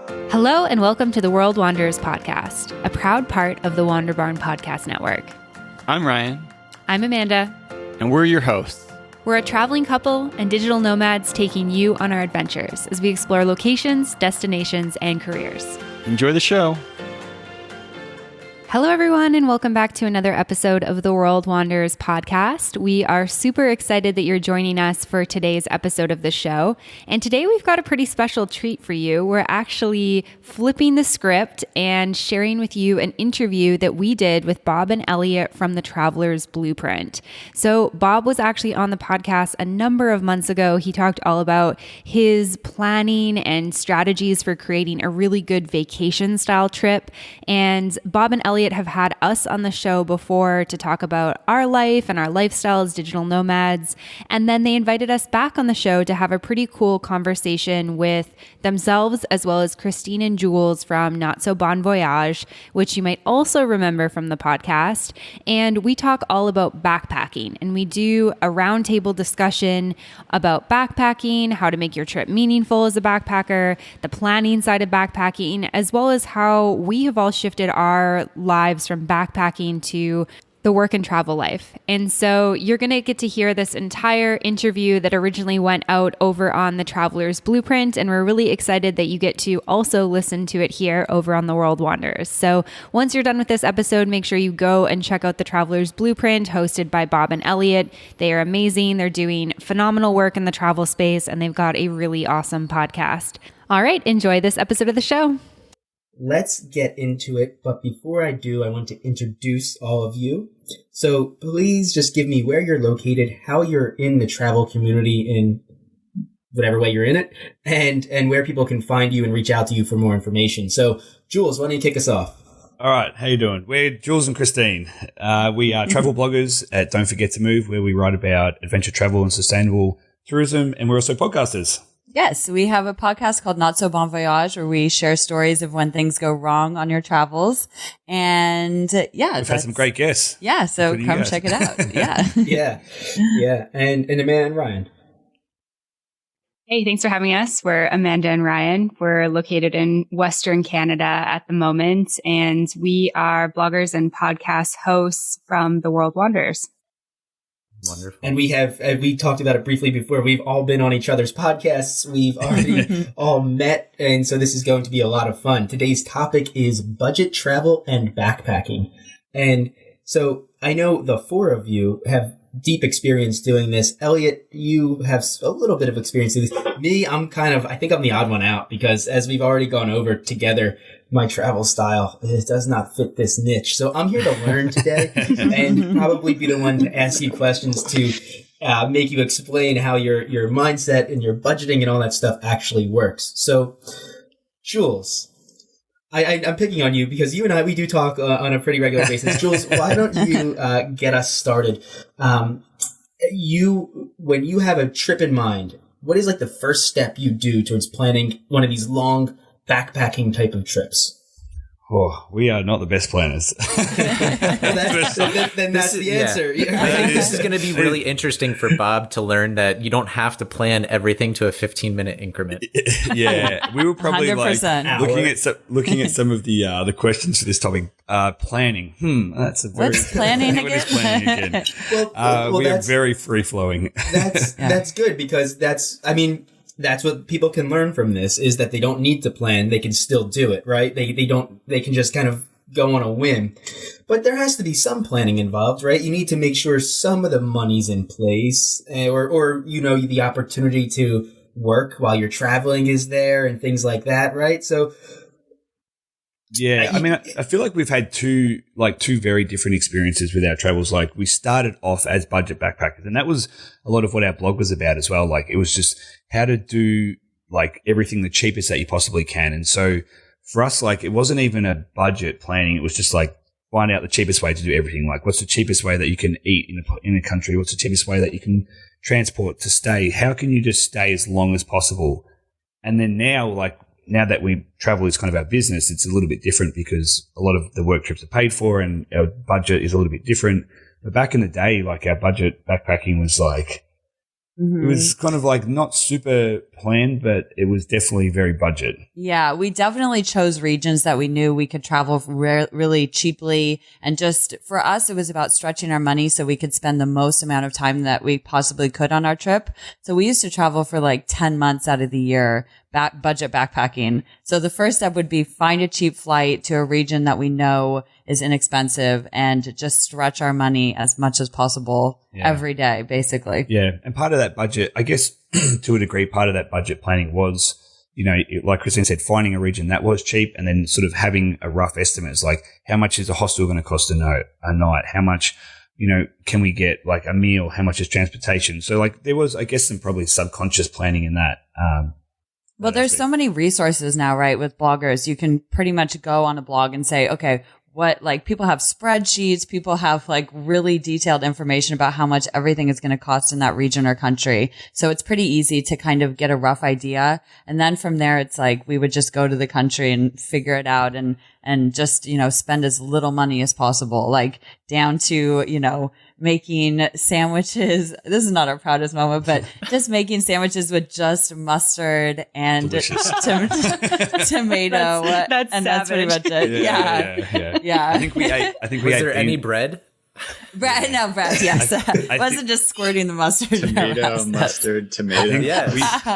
Hello and welcome to the World Wanderers podcast, a proud part of the Wander Barn Podcast Network. I'm Ryan. I'm Amanda. And we're your hosts. We're a traveling couple and digital nomads taking you on our adventures as we explore locations, destinations, and careers. Enjoy the show. Hello, everyone, and welcome back to another episode of the World Wanderers podcast. We are super excited that you're joining us for today's episode of the show. And today we've got a pretty special treat for you. We're actually flipping the script and sharing with you an interview that we did with Bob and Elliot from the Traveler's Blueprint. So Bob was actually on the podcast a number of months ago. He talked all about his planning and strategies for creating a really good vacation style trip. And Bob and Elliot have had us on the show before to talk about our life and our lifestyle as digital nomads. And then they invited us back on the show to have a pretty cool conversation with themselves, as well as Christine and Jules from Not So Bonvoyage, which you might also remember from the podcast. And we talk all about backpacking, and we do a roundtable discussion about backpacking, how to make your trip meaningful as a backpacker, the planning side of backpacking, as well as how we have all shifted our lives from backpacking to the work and travel life. And so you're going to get to hear this entire interview that originally went out over on the Traveler's Blueprint. And we're really excited that you get to also listen to it here over on the World Wanderers. So once you're done with this episode, make sure you go and check out the Traveler's Blueprint hosted by Bob and Elliot. They are amazing. They're doing phenomenal work in the travel space, and they've got a really awesome podcast. All right, enjoy this episode of the show. Let's get into it, but before I do, I want to introduce all of you. So please just give me where you're located, how you're in the travel community in whatever way you're in it, and where people can find you and reach out to you for more information. So Jules, why don't you kick us off? All right, how you doing? We're Jules and Christine. We are travel bloggers at Don't Forget to Move, where we write about adventure travel and sustainable tourism, and we're also podcasters. Yes, we have a podcast called Not So Bonvoyage, where we share stories of when things go wrong on your travels. And we've had some great guests. Yeah, so come check it out. Yeah. Yeah. And Amanda and Ryan. Hey, thanks for having us. We're Amanda and Ryan. We're located in Western Canada at the moment, and we are bloggers and podcast hosts from the World Wanderers. Wonderful. And we talked about it briefly before. We've all been on each other's podcasts. We've already all met. And so this is going to be a lot of fun. Today's topic is budget travel and backpacking. And so I know the four of you have deep experience doing this. Elliot, you have a little bit of experience doing this. Me, I think I'm the odd one out because as we've already gone over together, my travel style, it does not fit this niche. So I'm here to learn today and probably be the one to ask you questions to make you explain how your mindset and your budgeting and all that stuff actually works. So, Jules, I'm picking on you because you and I, we do talk on a pretty regular basis. Jules, why don't you get us started? When you have a trip in mind, what is like the first step you do towards planning one of these long backpacking type of trips? Oh, we are not the best planners. Then that's the answer. Yeah. I think this is going to be really interesting for Bob to learn that you don't have to plan everything to a 15-minute increment. Yeah, we were probably 100%. looking at some of the questions for this topic. Planning. That's a very What's planning again? What is planning again? Well, we are very free flowing. That's good because that's what people can learn from this is that they don't need to plan. They can still do it, right? They can just kind of go on a whim. But there has to be some planning involved, right? You need to make sure some of the money's in place or the opportunity to work while you're traveling is there and things like that, right? So yeah, I feel like we've had two very different experiences with our travels. Like we started off as budget backpackers, and that was a lot of what our blog was about as well. Like it was just how to do like everything the cheapest that you possibly can. And so for us, like it wasn't even a budget planning. It was just like find out the cheapest way to do everything. Like what's the cheapest way that you can eat in a country? What's the cheapest way that you can transport to stay? How can you just stay as long as possible? And then now that we travel is kind of our business, it's a little bit different because a lot of the work trips are paid for and our budget is a little bit different. But back in the day, like our budget backpacking was like It was kind of like not super planned, but it was definitely very budget. Yeah, we definitely chose regions that we knew we could travel really cheaply. And just for us, it was about stretching our money so we could spend the most amount of time that we possibly could on our trip. So we used to travel for like 10 months out of the year, budget backpacking. So the first step would be find a cheap flight to a region that we know is inexpensive and just stretch our money as much as possible every day, basically. Yeah. And part of that budget, I guess to a degree, part of that budget planning was, like Christine said, finding a region that was cheap and then sort of having a rough estimate. It's like, how much is a hostel going to cost a night? How much, can we get like a meal? How much is transportation? So like there was, I guess, some probably subconscious planning in that. Well, there's so many resources now, right? With bloggers, you can pretty much go on a blog and say, okay, people have spreadsheets, people have like really detailed information about how much everything is going to cost in that region or country. So it's pretty easy to kind of get a rough idea. And then from there, it's like we would just go to the country and figure it out and just, spend as little money as possible, like down to, making sandwiches. This is not our proudest moment, but just making sandwiches with just mustard and tomato. That's pretty much it. Yeah. I think we ate. Was there any bread? Bread, yes. Wasn't just squirting the mustard. Tomato, mustard, tomato.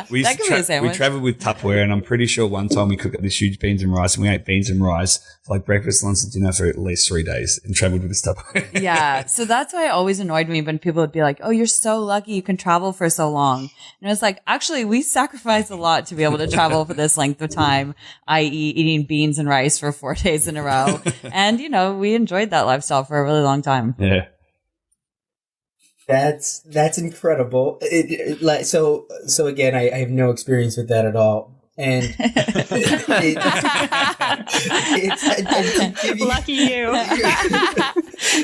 We traveled with Tupperware, and I'm pretty sure one time we cooked up this huge beans and rice, and we ate beans and rice for like breakfast, lunch, and dinner for at least 3 days, and traveled with this Tupperware. Yeah, so that's why it always annoyed me when people would be like, "Oh, you're so lucky you can travel for so long," and it's like, actually, we sacrificed a lot to be able to travel for this length of time, i.e., eating beans and rice for 4 days in a row, and we enjoyed that lifestyle for a really long time. Yeah. That's incredible. So again, I have no experience with that at all. And lucky you.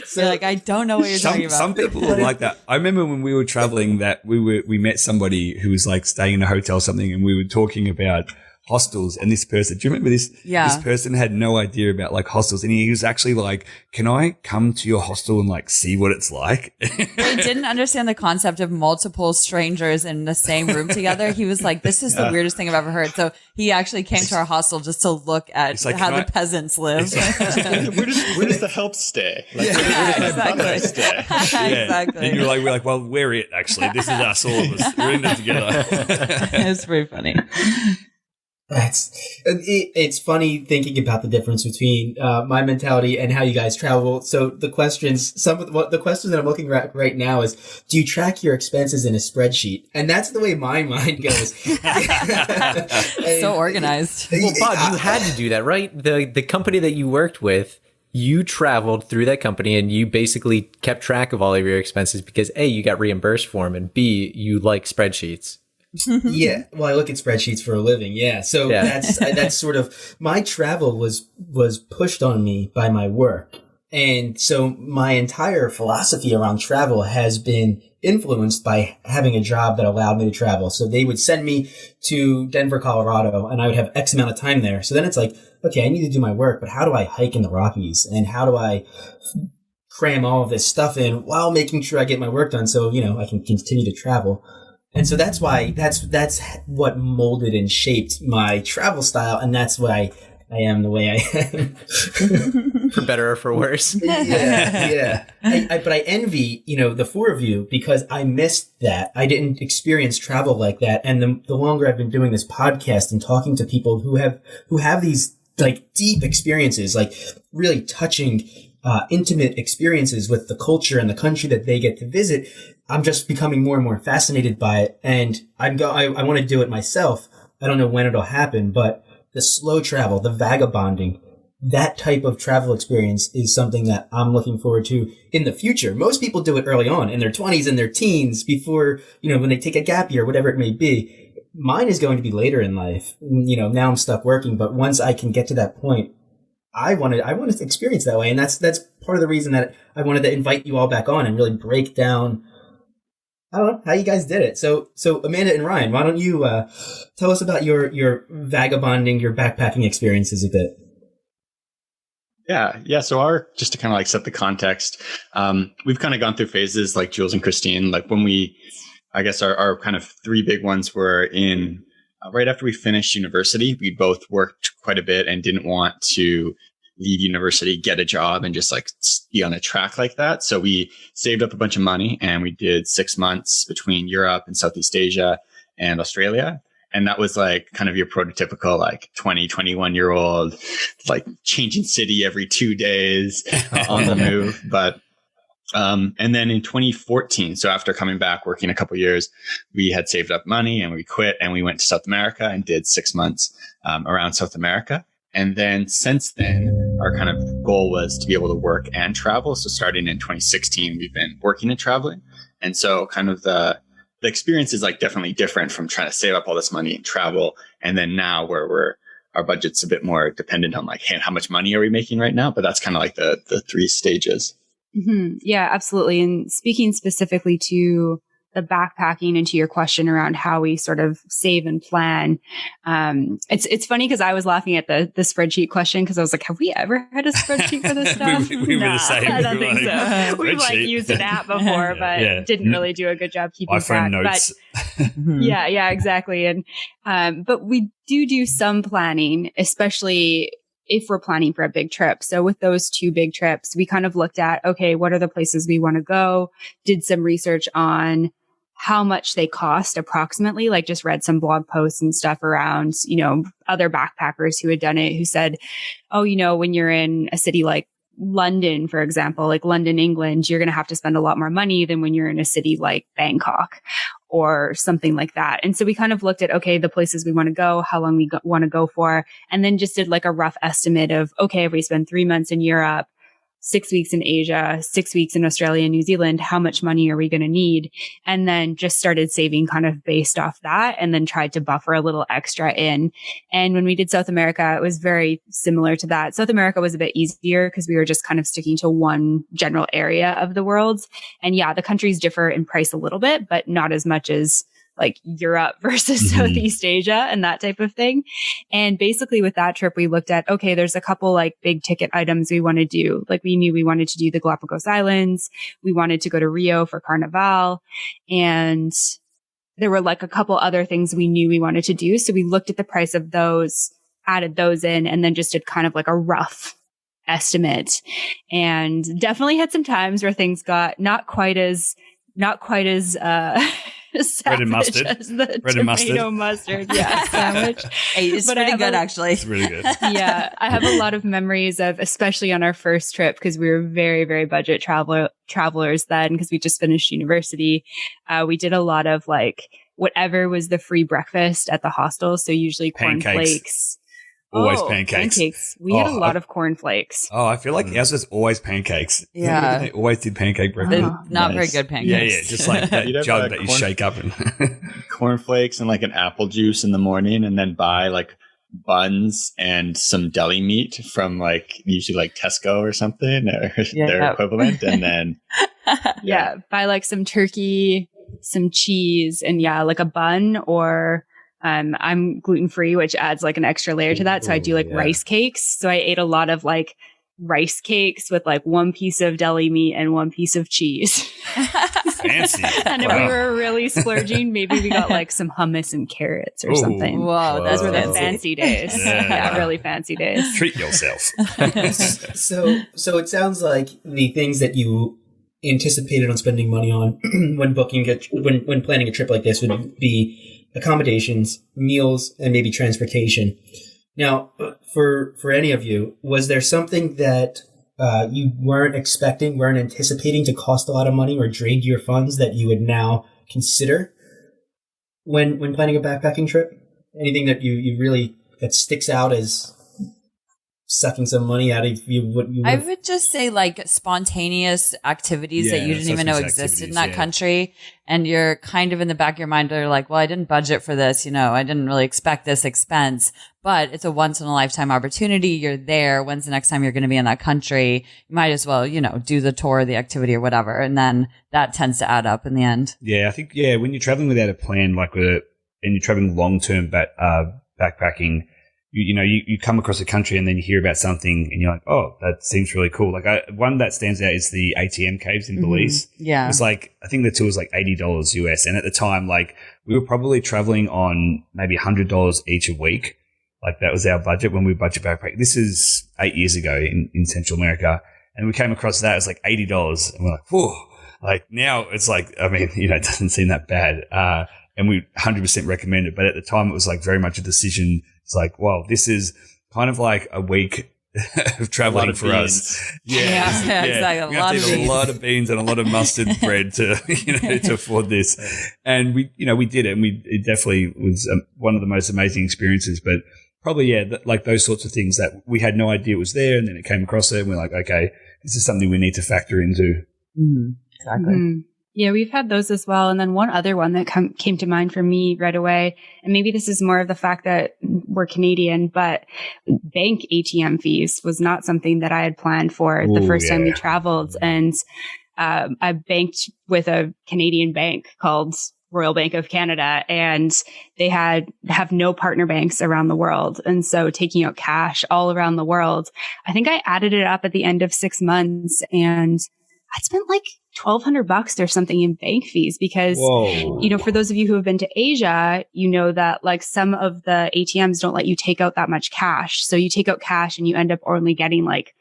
So you're like, I don't know what you're talking about. Some people are like that. I remember when we were traveling that we met somebody who was like staying in a hotel or something, and we were talking about hostels, and this person, do you remember this? Yeah. This person had no idea about like hostels, and he was actually like, "Can I come to your hostel and like see what it's like?" They didn't understand the concept of multiple strangers in the same room together. He was like, "This is the weirdest thing I've ever heard." So he actually came to our hostel just to look at like, how the peasants live. Where does the help stay? Like, exactly. Stay? Exactly. And we're like, "Well, we're it. Actually, this is us, all of us. We're in it together." It's pretty funny. It's funny thinking about the difference between my mentality and how you guys travel. So the questions that I'm looking at right now is, do you track your expenses in a spreadsheet? And that's the way my mind goes. So organized. Well, Bob, you had to do that, right? The company that you worked with, you traveled through that company and you basically kept track of all of your expenses because A, you got reimbursed for them, and B, you like spreadsheets. Yeah, well, I look at spreadsheets for a living. Yeah, so that's sort of my travel was pushed on me by my work, and so my entire philosophy around travel has been influenced by having a job that allowed me to travel. So they would send me to Denver, Colorado, and I would have X amount of time there. So then it's like, okay, I need to do my work, but how do I hike in the Rockies, and how do I cram all of this stuff in while making sure I get my work done so I can continue to travel. And so that's what molded and shaped my travel style, and that's why I am the way I am. For better or for worse. Yeah. But I envy, the four of you, because I missed that. I didn't experience travel like that. And the longer I've been doing this podcast and talking to people who have these like deep experiences, like really touching, intimate experiences with the culture and the country that they get to visit, I'm just becoming more and more fascinated by it, and I want to do it myself. I don't know when it'll happen, but the slow travel, the vagabonding, that type of travel experience is something that I'm looking forward to in the future. Most people do it early on in their 20s and their teens before, when they take a gap year, whatever it may be. Mine is going to be later in life. Now I'm stuck working, but once I can get to that point, I want to experience that way. And that's part of the reason that I wanted to invite you all back on and really break down, I don't know, how you guys did it. So Amanda and Ryan, why don't you tell us about your vagabonding, your backpacking experiences a bit? Yeah. So just to kind of like set the context, we've kind of gone through phases like Jules and Christine. Like when we I guess our kind of three big ones were in right after we finished university. We both worked quite a bit and didn't want to leave university, get a job, and just like be on a track like that. So we saved up a bunch of money and we did 6 months between Europe and Southeast Asia and Australia. And that was like kind of your prototypical like 21-year-old, like changing city every 2 days on the move. But and then in 2014, so after coming back, working a couple of years, we had saved up money and we quit and we went to South America and did 6 months around South America. And then since then, our kind of goal was to be able to work and travel. So starting in 2016, we've been working and traveling. And so kind of the experience is like definitely different from trying to save up all this money and travel. And then now where our budget's a bit more dependent on like, hey, how much money are we making right now? But that's kind of like the three stages. Mm-hmm. Yeah, absolutely. And speaking specifically to the backpacking and to your question around how we sort of save and plan, it's funny because I was laughing at the spreadsheet question because I was like, have we ever had a spreadsheet for this stuff? we were the same. I don't think like, so. We've like used an app before, but didn't really do a good job keeping track. Notes. But yeah, exactly. And but we do some planning, especially if we're planning for a big trip. So with those two big trips, we kind of looked at, okay, what are the places we want to go? Did some research on how much they cost approximately, like just read some blog posts and stuff around, other backpackers who had done it, who said, oh, when you're in a city like London, for example, like London, England, you're going to have to spend a lot more money than when you're in a city like Bangkok or something like that. And so we kind of looked at, okay, the places we want to go, how long we want to go for, and then just did like a rough estimate of, okay, if we spend 3 months in Europe, 6 weeks in Asia, 6 weeks in Australia and New Zealand, how much money are we going to need? And then just started saving kind of based off that and then tried to buffer a little extra in. And when we did South America, it was very similar to that. South America was a bit easier because we were just kind of sticking to one general area of the world. And yeah, the countries differ in price a little bit, but not as much as like Europe versus Southeast Asia and that type of thing. And basically with that trip, we looked at, okay, there's a couple like big ticket items we want to do. Like we knew we wanted to do the Galapagos Islands. We wanted to go to Rio for Carnival. And there were like a couple other things we knew we wanted to do. So we looked at the price of those, added those in, and then just did kind of like a rough estimate. And definitely had some times where things got not quite as bread and mustard. As the bread and tomato mustard sandwich. Hey, it's But pretty good, actually. It's really good. Yeah, I have a lot of memories of, especially on our first trip, because we were very, very budget travelers then, because we just finished university. We did a lot of like whatever was the free breakfast at the hostel. So usually cornflakes. Always pancakes. We had a lot of cornflakes. Oh, I feel like ours was always pancakes. Yeah. They always did pancake breakfast. Not very good pancakes. Yeah. Just like that You'd have jug a that you shake up. And cornflakes and like an apple juice in the morning, and then buy like buns and some deli meat from like usually like Tesco or something or their equivalent. And then buy like some turkey, some cheese, and like a bun or I'm gluten-free, which adds like an extra layer to that. So I do like rice cakes. So I ate a lot of like rice cakes with like one piece of deli meat and one piece of cheese. Fancy. And if we were really splurging, maybe we got like some hummus and carrots or something. Whoa, those were the fancy days. Yeah. Really fancy days. Treat yourself. So it sounds like the things that you anticipated on spending money on when when planning a trip like this would be accommodations, meals, and maybe transportation. Now, for any of you, was there something that you weren't anticipating to cost a lot of money or drained your funds that you would now consider when planning a backpacking trip? Anything that you really, that sticks out as sucking some money out of you? I would just say like spontaneous activities that you didn't even know existed in that country. And you're kind of in the back of your mind, they're like, well, I didn't budget for this. I didn't really expect this expense, but it's a once in a lifetime opportunity. You're there. When's the next time you're going to be in that country? You might as well, do the tour, the activity or whatever. And then that tends to add up in the end. Yeah. I think, when you're traveling without a plan, and you're traveling long-term backpacking, you come across a country and then you hear about something and you're like, oh, that seems really cool. Like one that stands out is the ATM caves in Belize. Yeah. It's like, I think the tour was like $80 US. And at the time, like we were probably traveling on maybe $100 each a week. Like that was our budget when we budget backpack. This is 8 years ago in Central America. And we came across that. It was like $80. And we're like, whoa. Like now it's like, I mean, it doesn't seem that bad. And we 100% recommend it. But at the time it was like very much a decision. It's like, well, this is kind of like a week of traveling for us. Exactly. A lot of beans and a lot of mustard bread to to afford this. And we did it, and it definitely was one of the most amazing experiences. But probably like those sorts of things that we had no idea was there, and then it came across it, and we're like, okay, this is something we need to factor into. Mm-hmm. Exactly. Mm-hmm. Yeah, we've had those as well. And then one other one that came to mind for me right away, and maybe this is more of the fact that we're Canadian, but bank ATM fees was not something that I had planned for the first time we traveled. And I banked with a Canadian bank called Royal Bank of Canada, and they have no partner banks around the world. And so taking out cash all around the world, I think I added it up at the end of 6 months, and I spent like $1,200 or something in bank fees because, for those of you who have been to Asia, you know that like some of the ATMs don't let you take out that much cash. So you take out cash and you end up only getting like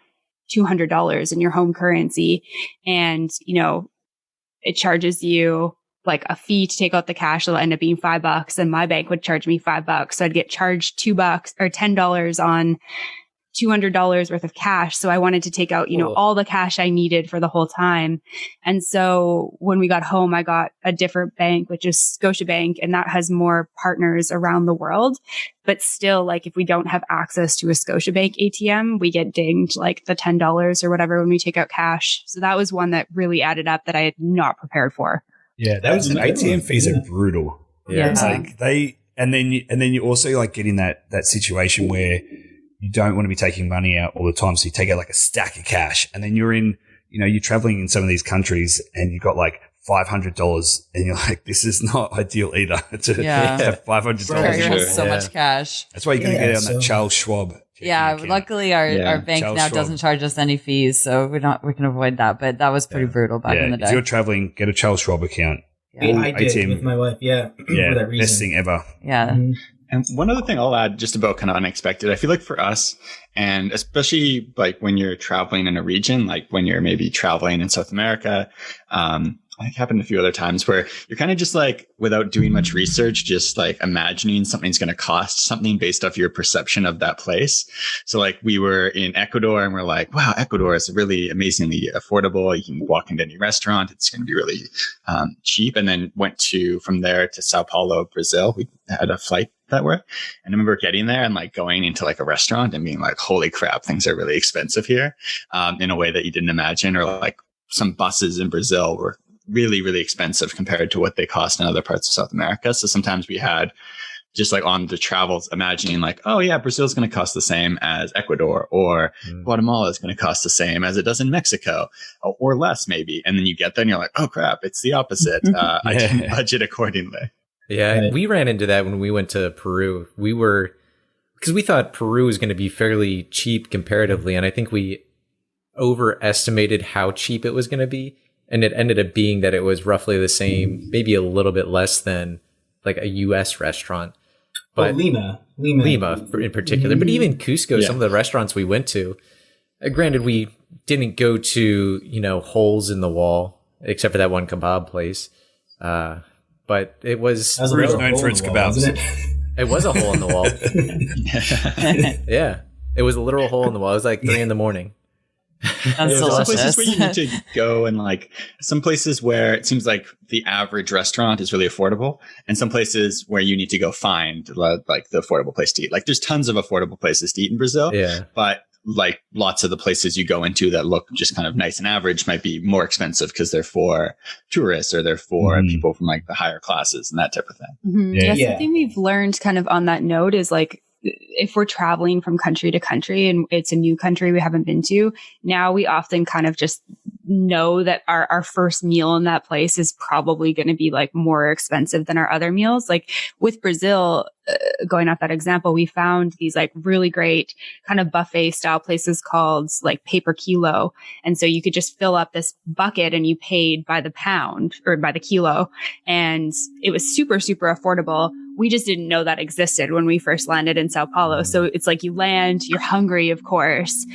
$200 in your home currency. And, it charges you like a fee to take out the cash. It'll end up being $5, and my bank would charge me $5. So I'd get charged $2 or $10 on $200 worth of cash. So I wanted to take out, all the cash I needed for the whole time. And so when we got home, I got a different bank, which is Scotiabank, and that has more partners around the world. But still, like if we don't have access to a Scotiabank ATM, we get dinged like the $10 or whatever when we take out cash. So that was one that really added up that I had not prepared for. Yeah, that was ATM fees are brutal. Yeah. It's like and then you also like get in that situation where you don't want to be taking money out all the time. So you take out like a stack of cash, and then you're traveling in some of these countries and you've got like $500 and you're like, this is not ideal either to have $500. Carry so much cash. That's why you're going to get on that Charles Schwab. Yeah. Luckily our bank Charles now Schwab doesn't charge us any fees. So we can avoid that, but that was pretty brutal back in the day. If you're traveling, get a Charles Schwab account. Yeah. I did with my wife. Yeah. For that reason. Best thing ever. Yeah. Mm-hmm. And one other thing I'll add just about kind of unexpected, I feel like for us, and especially like when you're traveling in a region, like when you're maybe traveling in South America, it happened a few other times where you're kind of just like, without doing much research, just like imagining something's going to cost something based off your perception of that place. So like we were in Ecuador and we're like, wow, Ecuador is really amazingly affordable. You can walk into any restaurant. It's going to be really cheap. And then went from there to Sao Paulo, Brazil. We had a flight that way. And I remember getting there and like going into like a restaurant and being like, holy crap, things are really expensive here in a way that you didn't imagine. Or like some buses in Brazil were really, really expensive compared to what they cost in other parts of South America. So sometimes we had just like on the travels, imagining like, oh yeah, Brazil's going to cost the same as Ecuador, or Guatemala is going to cost the same as it does in Mexico, or less maybe. And then you get there and you're like, oh crap, it's the opposite. I can budget accordingly. Yeah, we ran into that when we went to Peru. Because we thought Peru was going to be fairly cheap comparatively, and I think we overestimated how cheap it was going to be. And it ended up being that it was roughly the same, maybe a little bit less than like a U.S. restaurant. But Lima in particular. But even Cusco, some of the restaurants we went to, granted, we didn't go to, holes in the wall, except for that one kebab place. But it was known for its kebabs. It was a hole in the wall. Yeah. It was a literal hole in the wall. It was like 3 a.m. That's some delicious. places where you need to go, and like some places where it seems like the average restaurant is really affordable, and some places where you need to go find like the affordable place to eat. Like there's tons of affordable places to eat in Brazil, but like lots of the places you go into that look just kind of nice and average might be more expensive because they're for tourists or they're for people from like the higher classes and that type of thing. Mm-hmm. Something we've learned kind of on that note is like, if we're traveling from country to country and it's a new country we haven't been to, now we often kind of just know that our first meal in that place is probably going to be like more expensive than our other meals. Like with Brazil, going off that example, we found these like really great kind of buffet style places called like pay per kilo. And so you could just fill up this bucket and you paid by the pound or by the kilo. And it was super, super affordable. We just didn't know that existed when we first landed in Sao Paulo. So it's like you land, you're hungry, of course.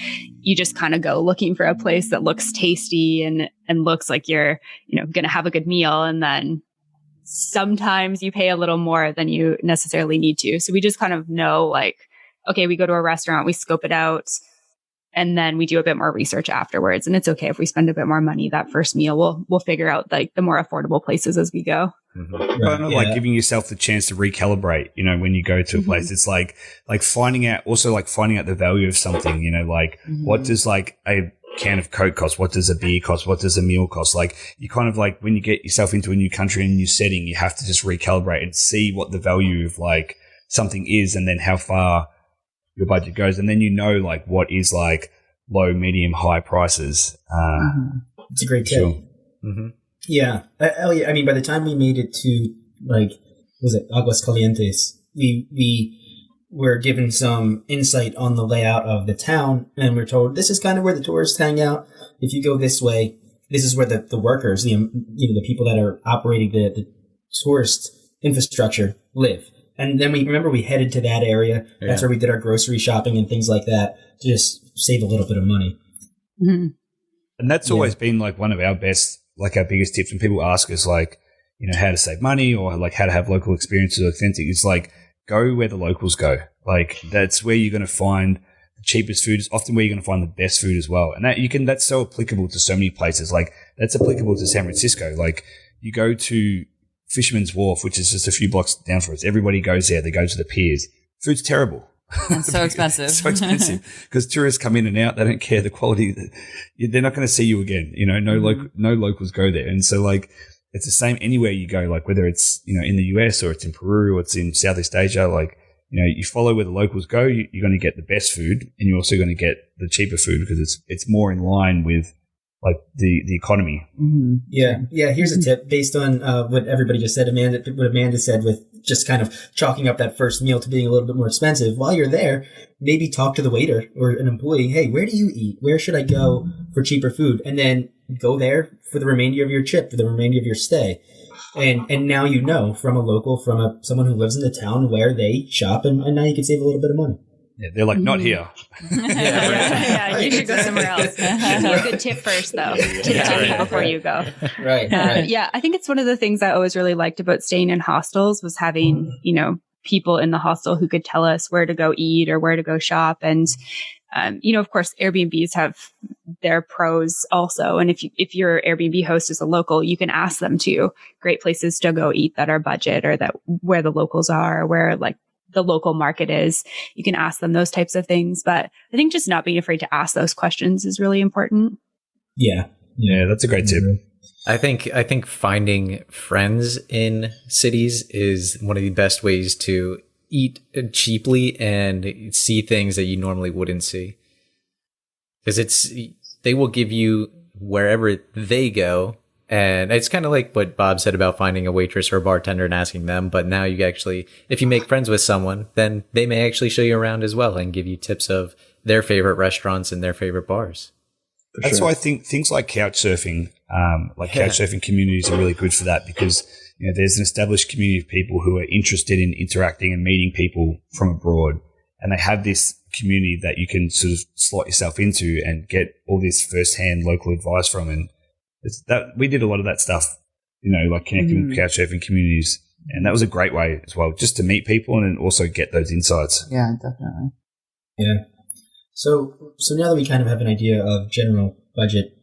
You just kind of go looking for a place that looks tasty and looks like you're, going to have a good meal. And then sometimes you pay a little more than you necessarily need to. So we just kind of know like, okay, we go to a restaurant, we scope it out, and then we do a bit more research afterwards. And it's okay if we spend a bit more money that first meal. We'll figure out like the more affordable places as we go. Mm-hmm. Kind of like giving yourself the chance to recalibrate, when you go to a place. It's like finding out the value of something, like what does like a can of Coke cost? What does a beer cost? What does a meal cost? Like you kind of like when you get yourself into a new country and a new setting, you have to just recalibrate and see what the value of like something is and then how far your budget goes. And then like what is like low, medium, high prices. It's a great tip. Sure. Mm-hmm. Yeah. Elliot, I mean, by the time we made it to like, was it Aguas Calientes, we were given some insight on the layout of the town, and we're told this is kind of where the tourists hang out. If you go this way, this is where the workers, the people that are operating the tourist infrastructure live. And then we headed to that area. Yeah. That's where we did our grocery shopping and things like that to just save a little bit of money. Mm-hmm. And that's always been like one of our best, like our biggest tips when people ask us like, how to save money or like how to have local experiences authentic. It's like, go where the locals go. Like that's where you're going to find the cheapest food. It's often where you're going to find the best food as well. And that's so applicable to so many places. Like that's applicable to San Francisco. Like you go to Fisherman's Wharf, which is just a few blocks down from us. Everybody goes there. They go to the piers. Food's terrible. And so expensive. So expensive because tourists come in and out. They don't care the quality. They're not going to see you again. No locals go there. And so like, it's the same anywhere you go, like whether it's, in the US or it's in Peru or it's in Southeast Asia, like, you follow where the locals go, you're going to get the best food and you're also going to get the cheaper food because it's more in line with like the economy. Mm-hmm. Yeah. Yeah. Here's a tip based on what everybody just said. What Amanda said with just kind of chalking up that first meal to being a little bit more expensive. While you're there, maybe talk to the waiter or an employee. Hey, where do you eat? Where should I go for cheaper food? And then go there for the remainder of your trip, for the remainder of your stay. And now from a local, from someone who lives in the town where they shop, and now you can save a little bit of money. Yeah, they're like, not here. You should go somewhere else. A good tip first, though. Tip before you go. Right. Yeah, I think it's one of the things I always really liked about staying in hostels was having, people in the hostel who could tell us where to go eat or where to go shop. And, of course, Airbnbs have their pros also. And if your Airbnb host is a local, you can ask them to great places to go eat that are budget or that where the locals are, or where like the local market is. You can ask them those types of things. But I think just not being afraid to ask those questions is really important. Yeah. Yeah, that's a great tip. I think finding friends in cities is one of the best ways to eat cheaply and see things that you normally wouldn't see. Because they will give you wherever they go. And it's kind of like what Bob said about finding a waitress or a bartender and asking them. But now you actually, if you make friends with someone, then they may actually show you around as well and give you tips of their favorite restaurants and their favorite bars. That's why I think things like couch surfing, couch surfing communities are really good for that because, there's an established community of people who are interested in interacting and meeting people from abroad. And they have this community that you can sort of slot yourself into and get all this firsthand local advice from. And we did a lot of that stuff, like connecting with couch surfing communities. And that was a great way as well, just to meet people and then also get those insights. Yeah, definitely. Yeah. So now that we kind of have an idea of general budget,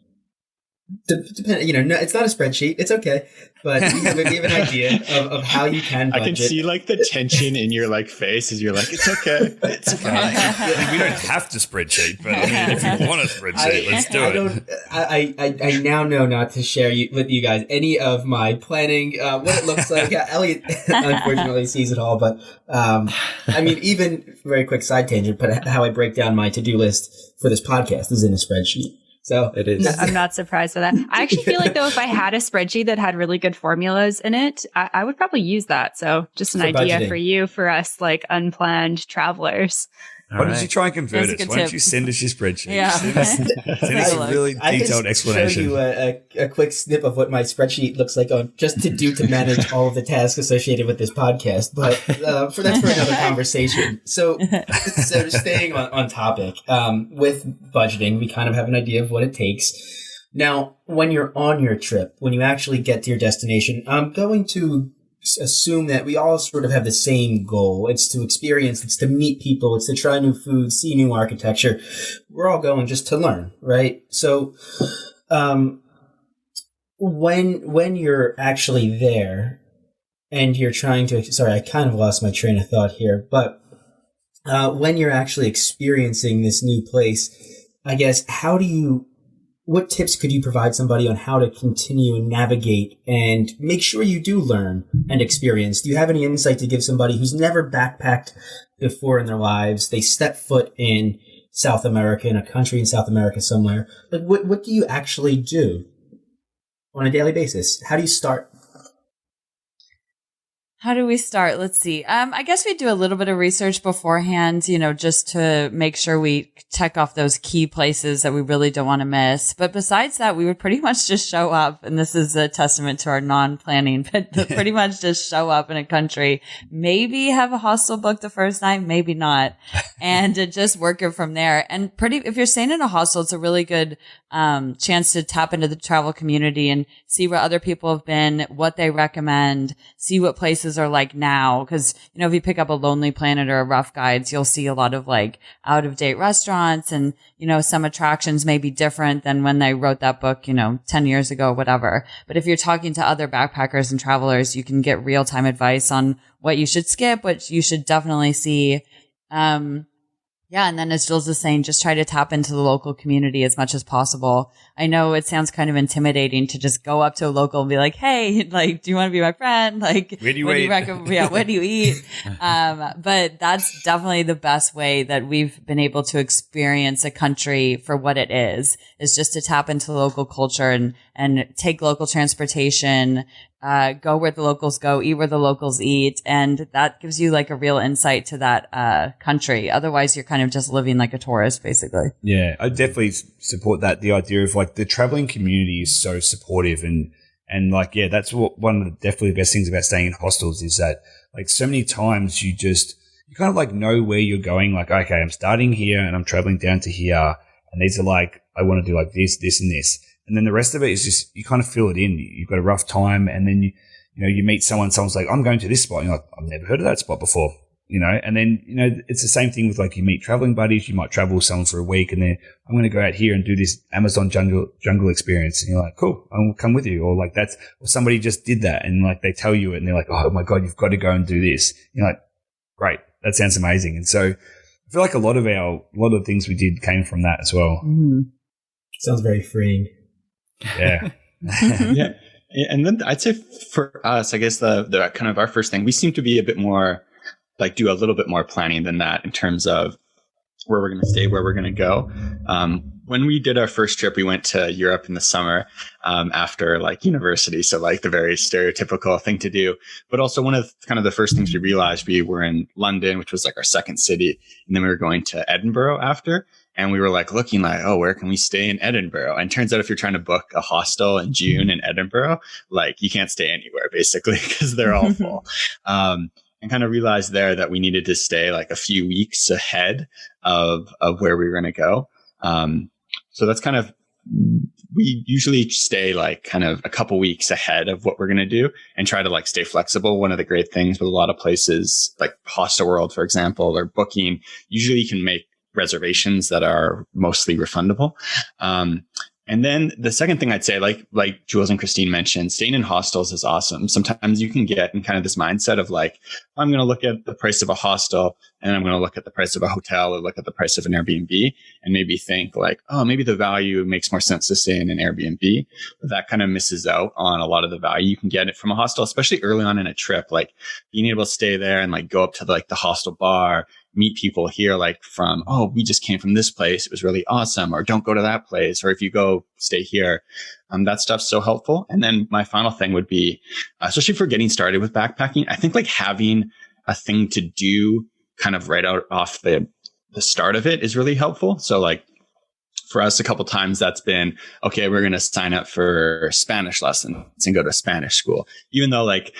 it's not a spreadsheet. It's okay. But we have an idea of how you can budget. I can see like the tension in your like face as you're like, it's okay. It's fine. We don't have to spreadsheet, but if you want a spreadsheet, let's do it. I now know not to share with you guys any of my planning, what it looks like. Elliot unfortunately sees it all, but even very quick side tangent, but how I break down my to-do list for this podcast is in a spreadsheet. So it is. I'm not surprised by that. I actually feel like though, if I had a spreadsheet that had really good formulas in it, I would probably use that. So just an idea budgeting. for you, for us, like unplanned travelers. Why don't you try and convert That's a us? good Why don't tip. you send us your spreadsheet? Yeah. Send us a really I detailed can explanation. show you a quick snip of what my spreadsheet looks like on just to manage all of the tasks associated with this podcast. But that's for another conversation. So staying on topic, with budgeting, we kind of have an idea of what it takes. Now, when you're on your trip, when you actually get to your destination, I'm going to assume that we all sort of have the same goal. It's to experience, it's to meet people, it's to try new food, see new architecture. We're all going just to learn, right? So, when you're actually there and you're trying to, sorry, I kind of lost my train of thought here, but, when you're actually experiencing this new place, I guess, what tips could you provide somebody on how to continue and navigate and make sure you do learn and experience? Do you have any insight to give somebody who's never backpacked before in their lives? They step foot in South America, in a country in South America somewhere. Like, what do you actually do on a daily basis? How do you start? How do we start? Let's see. I guess we do a little bit of research beforehand, just to make sure we check off those key places that we really don't want to miss. But besides that, we would pretty much just show up. And this is a testament to our non-planning, but pretty much just show up in a country, maybe have a hostel booked the first night, maybe not, and just work it from there. And if you're staying in a hostel, it's a really good chance to tap into the travel community and see where other people have been, what they recommend, see what places are like now. Cause, if you pick up a Lonely Planet or a Rough Guides, you'll see a lot of like out of date restaurants and, some attractions may be different than when they wrote that book, 10 years ago, whatever. But if you're talking to other backpackers and travelers, you can get real time advice on what you should skip, what you should definitely see. Yeah. And then as Jules is saying, just try to tap into the local community as much as possible. I know it sounds kind of intimidating to just go up to a local and be like, hey, like, do you want to be my friend? Like, where do you eat? Where do you eat? But that's definitely the best way that we've been able to experience a country for what it is just to tap into the local culture and take local transportation, go where the locals go, eat where the locals eat. And that gives you like a real insight to that country. Otherwise, you're kind of just living like a tourist, basically. Yeah, I definitely support that. The idea of like the traveling community is so supportive and like, yeah, that's one of the definitely the best things about staying in hostels is that like so many times you kind of like know where you're going. Like, okay, I'm starting here and I'm traveling down to here. And these are like, I want to do like this, this and this. And then the rest of it is just, you kind of fill it in. You've got a rough time and then you meet someone's like, I'm going to this spot. And you're like, I've never heard of that spot before, and then, it's the same thing with like you meet traveling buddies. You might travel with someone for a week and then I'm going to go out here and do this Amazon jungle experience. And you're like, cool, I'll come with you. Or like or somebody just did that and like they tell you it and they're like, oh my God, you've got to go and do this. You're like, great. That sounds amazing. And so I feel like a lot of things we did came from that as well. Mm-hmm. Sounds very freeing. Yeah. Yeah. And then I'd say for us, I guess the kind of our first thing, we seem to be a bit more like do a little bit more planning than that in terms of where we're going to stay, where we're going to go. When we did our first trip, we went to Europe in the summer after like university. So like the very stereotypical thing to do. But also one of kind of the first things we realized, we were in London, which was like our second city. And then we were going to Edinburgh after. And we were like looking like, oh, where can we stay in Edinburgh? And turns out if you're trying to book a hostel in June in Edinburgh, like you can't stay anywhere basically because they're all full. And kind of realized there that we needed to stay like a few weeks ahead of where we were going to go. So that's kind of, we usually stay like kind of a couple weeks ahead of what we're going to do and try to like stay flexible. One of the great things with a lot of places like Hostel World, for example, or booking, usually you can make reservations that are mostly refundable. And then the second thing I'd say, like Jules and Christine mentioned, staying in hostels is awesome. Sometimes you can get in kind of this mindset of like, I'm going to look at the price of a hostel and I'm going to look at the price of a hotel or look at the price of an Airbnb and maybe think like, oh, maybe the value makes more sense to stay in an Airbnb. But that kind of misses out on a lot of the value you can get it from a hostel, especially early on in a trip, like being able to stay there and like go up to like the hostel bar, meet people here, like from, oh, we just came from this place, it was really awesome, or don't go to that place, or if you go, stay here. That stuff's so helpful. And then my final thing would be, especially for getting started with backpacking, I think like having a thing to do kind of right out off the start of it is really helpful. So like for us, a couple times that's been, okay, we're going to sign up for Spanish lessons and go to Spanish school. Even though like,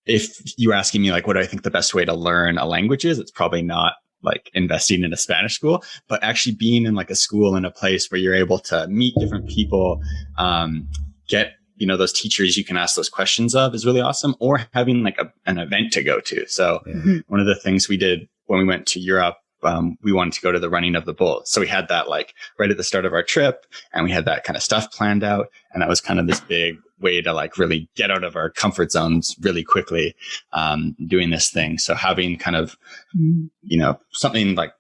if you're asking me like, what do I think the best way to learn a language is, it's probably not like investing in a Spanish school, but actually being in like a school in a place where you're able to meet different people, get, those teachers you can ask those questions of is really awesome, or having like an event to go to. So one of the things we did when we went to Europe, we wanted to go to the running of the bulls. So we had that like right at the start of our trip, and we had that kind of stuff planned out. And that was kind of this big way to like really get out of our comfort zones really quickly, doing this thing. So having kind of, something like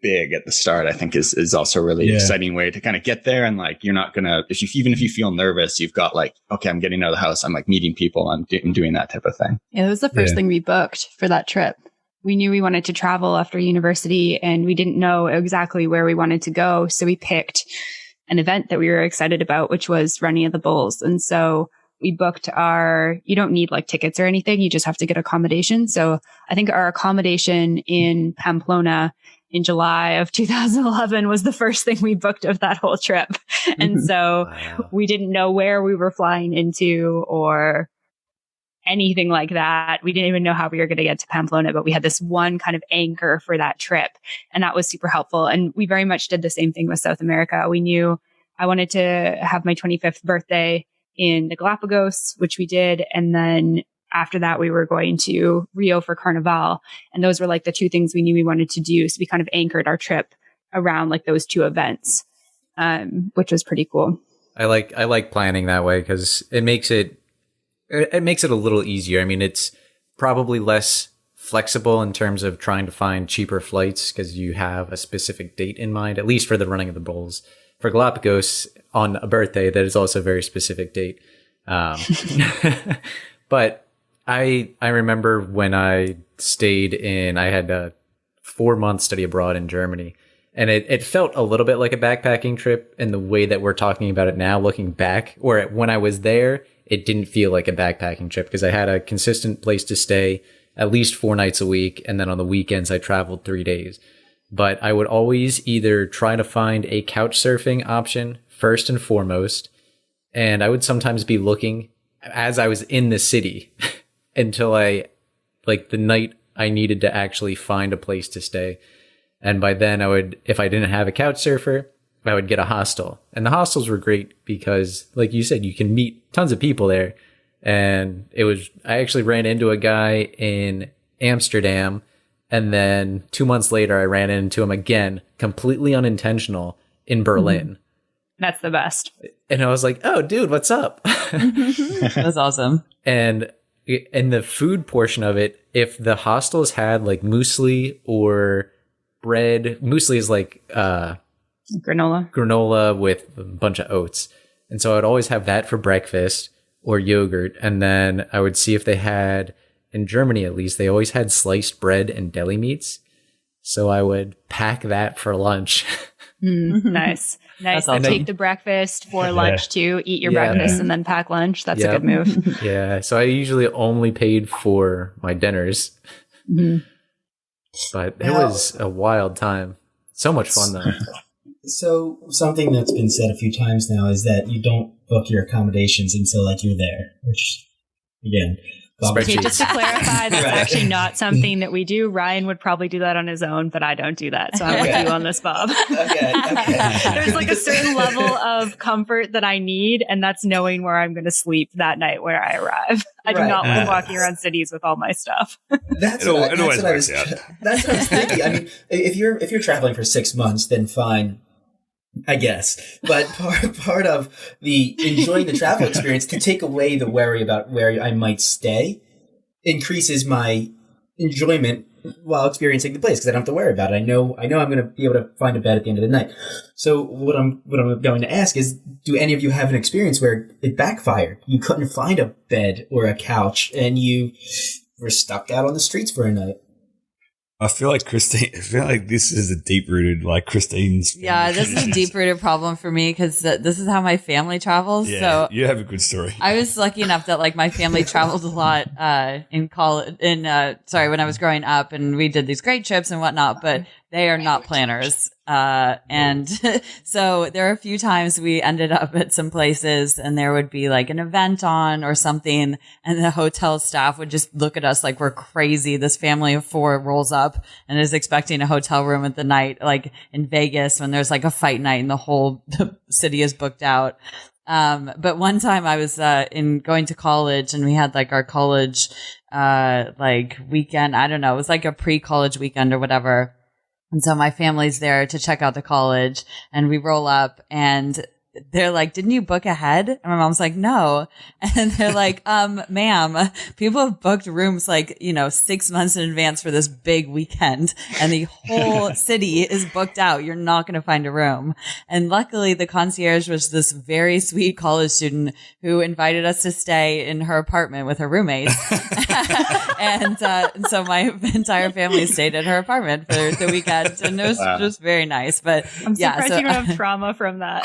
big at the start, I think is also a really exciting way to kind of get there. And like, you're not gonna, even if you feel nervous, you've got like, okay, I'm getting out of the house. I'm like meeting people. I'm doing that type of thing. Yeah, it was the first thing we booked for that trip. We knew we wanted to travel after university, and we didn't know exactly where we wanted to go. So we picked an event that we were excited about, which was Running of the Bulls. And so we booked you don't need like tickets or anything. You just have to get accommodation. So I think our accommodation in Pamplona in July of 2011 was the first thing we booked of that whole trip. And so we didn't know where we were flying into or anything like that. We didn't even know how we were going to get to Pamplona, but we had this one kind of anchor for that trip. And that was super helpful. And we very much did the same thing with South America. We knew I wanted to have my 25th birthday in the Galapagos, which we did. And then after that, we were going to Rio for Carnival. And those were like the two things we knew we wanted to do. So we kind of anchored our trip around like those two events, which was pretty cool. I like planning that way because it makes it a little easier. I mean, it's probably less flexible in terms of trying to find cheaper flights because you have a specific date in mind, at least for the Running of the Bulls. For Galapagos, on a birthday, that is also a very specific date. But I remember when I had a 4-month study abroad in Germany, and it felt a little bit like a backpacking trip in the way that we're talking about it now, looking back, or when I was there, it didn't feel like a backpacking trip because I had a consistent place to stay at least 4 nights a week. And then on the weekends, I traveled 3 days. But I would always either try to find a couch surfing option first and foremost. And I would sometimes be looking as I was in the city until the night I needed to actually find a place to stay. And by then if I didn't have a couch surfer, I would get a hostel. And the hostels were great because, like you said, you can meet tons of people there. And I actually ran into a guy in Amsterdam. And then 2 months later, I ran into him again, completely unintentional, in Berlin. That's the best. And I was like, oh, dude, what's up? That's awesome. And in the food portion of it, if the hostels had like muesli or bread, muesli is like granola with a bunch of oats. And so I would always have that for breakfast or yogurt. And then I would see if they had, in Germany at least, they always had sliced bread and deli meats. So I would pack that for lunch. Nice. Awesome. Take the breakfast for lunch too, eat your breakfast and then pack lunch. That's a good move. Yeah. So I usually only paid for my dinners. But it was a wild time. So much fun though. So something that's been said a few times now is that you don't book your accommodations until like you're there, which again, okay, just to clarify, that's actually not something that we do. Ryan would probably do that on his own, but I don't do that. So I'm with you on this, Bob. Okay. There's like a certain level of comfort that I need, and that's knowing where I'm going to sleep that night when I arrive. I do not like walking around cities with all my stuff. That's what I was thinking. I mean, if you're traveling for 6 months, then fine. I guess, but part of the enjoying the travel experience, to take away the worry about where I might stay, increases my enjoyment while experiencing the place because I don't have to worry about it. I know I'm going to be able to find a bed at the end of the night. So what I'm going to ask is, do any of you have an experience where it backfired? You couldn't find a bed or a couch, and you were stuck out on the streets for a night. I feel like this is a deep-rooted, like Christine's. Yeah, this is a deep-rooted problem for me because this is how my family travels. Yeah, so you have a good story. I was lucky enough that like my family traveled a lot in college. When I was growing up, and we did these great trips and whatnot. But they are not planners, and so there are a few times we ended up at some places, and there would be like an event on or something, and the hotel staff would just look at us like we're crazy. This family of 4 rolls up and is expecting a hotel room at the night, like in Vegas when there's like a fight night and the whole city is booked out. But one time I was going to college, and we had like our college like weekend. I don't know, it was like a pre-college weekend or whatever. And so my family's there to check out the college, and we roll up, and they're like, "Didn't you book ahead?" And my mom's like, "No." And they're like, "Ma'am, people have booked rooms like, 6 months in advance for this big weekend, and the whole city is booked out. You're not going to find a room." And luckily the concierge was this very sweet college student who invited us to stay in her apartment with her roommates. And so my entire family stayed at her apartment for the weekend, and it was just very nice. But I'm surprised you don't have trauma from that.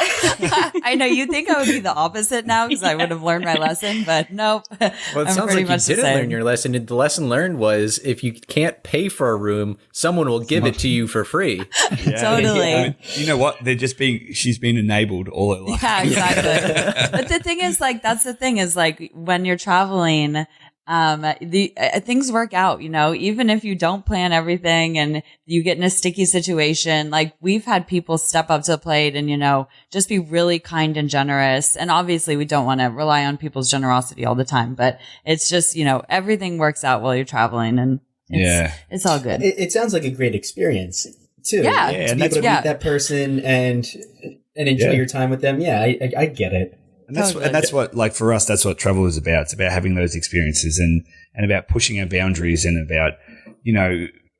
I know you think I would be the opposite now because I would have learned my lesson, but nope. Well, it sounds like you didn't learn your lesson. The lesson learned was if you can't pay for a room, someone will give it to you for free. Yeah. Totally. I mean, you know what? She's been enabled all her life. Yeah, exactly. But the thing is, like, that's the thing is, like, when you're traveling, things work out, even if you don't plan everything and you get in a sticky situation. Like, we've had people step up to the plate and, just be really kind and generous. And obviously we don't want to rely on people's generosity all the time, but it's just, everything works out while you're traveling, and it's all good. It sounds like a great experience too. Yeah. To be able to meet that person and enjoy your time with them. Yeah, I get it. And that's what, like, for us, that's what travel is about. It's about having those experiences and about pushing our boundaries, and about,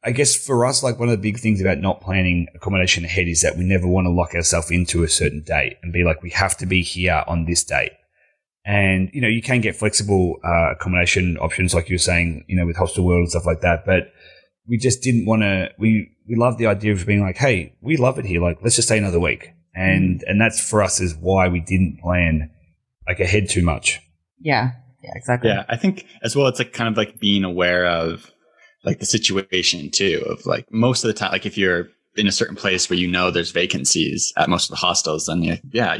I guess for us, like, one of the big things about not planning accommodation ahead is that we never want to lock ourselves into a certain date and be like, we have to be here on this date. And, you can get flexible accommodation options, like you were saying, with Hostel World and stuff like that. But we just didn't want to, we love the idea of being like, hey, we love it here. Like, let's just stay another week. And that's for us is why we didn't plan like ahead too much. Yeah, exactly. Yeah, I think as well, it's like kind of like being aware of like the situation too, of like most of the time, like if you're in a certain place where there's vacancies at most of the hostels, then you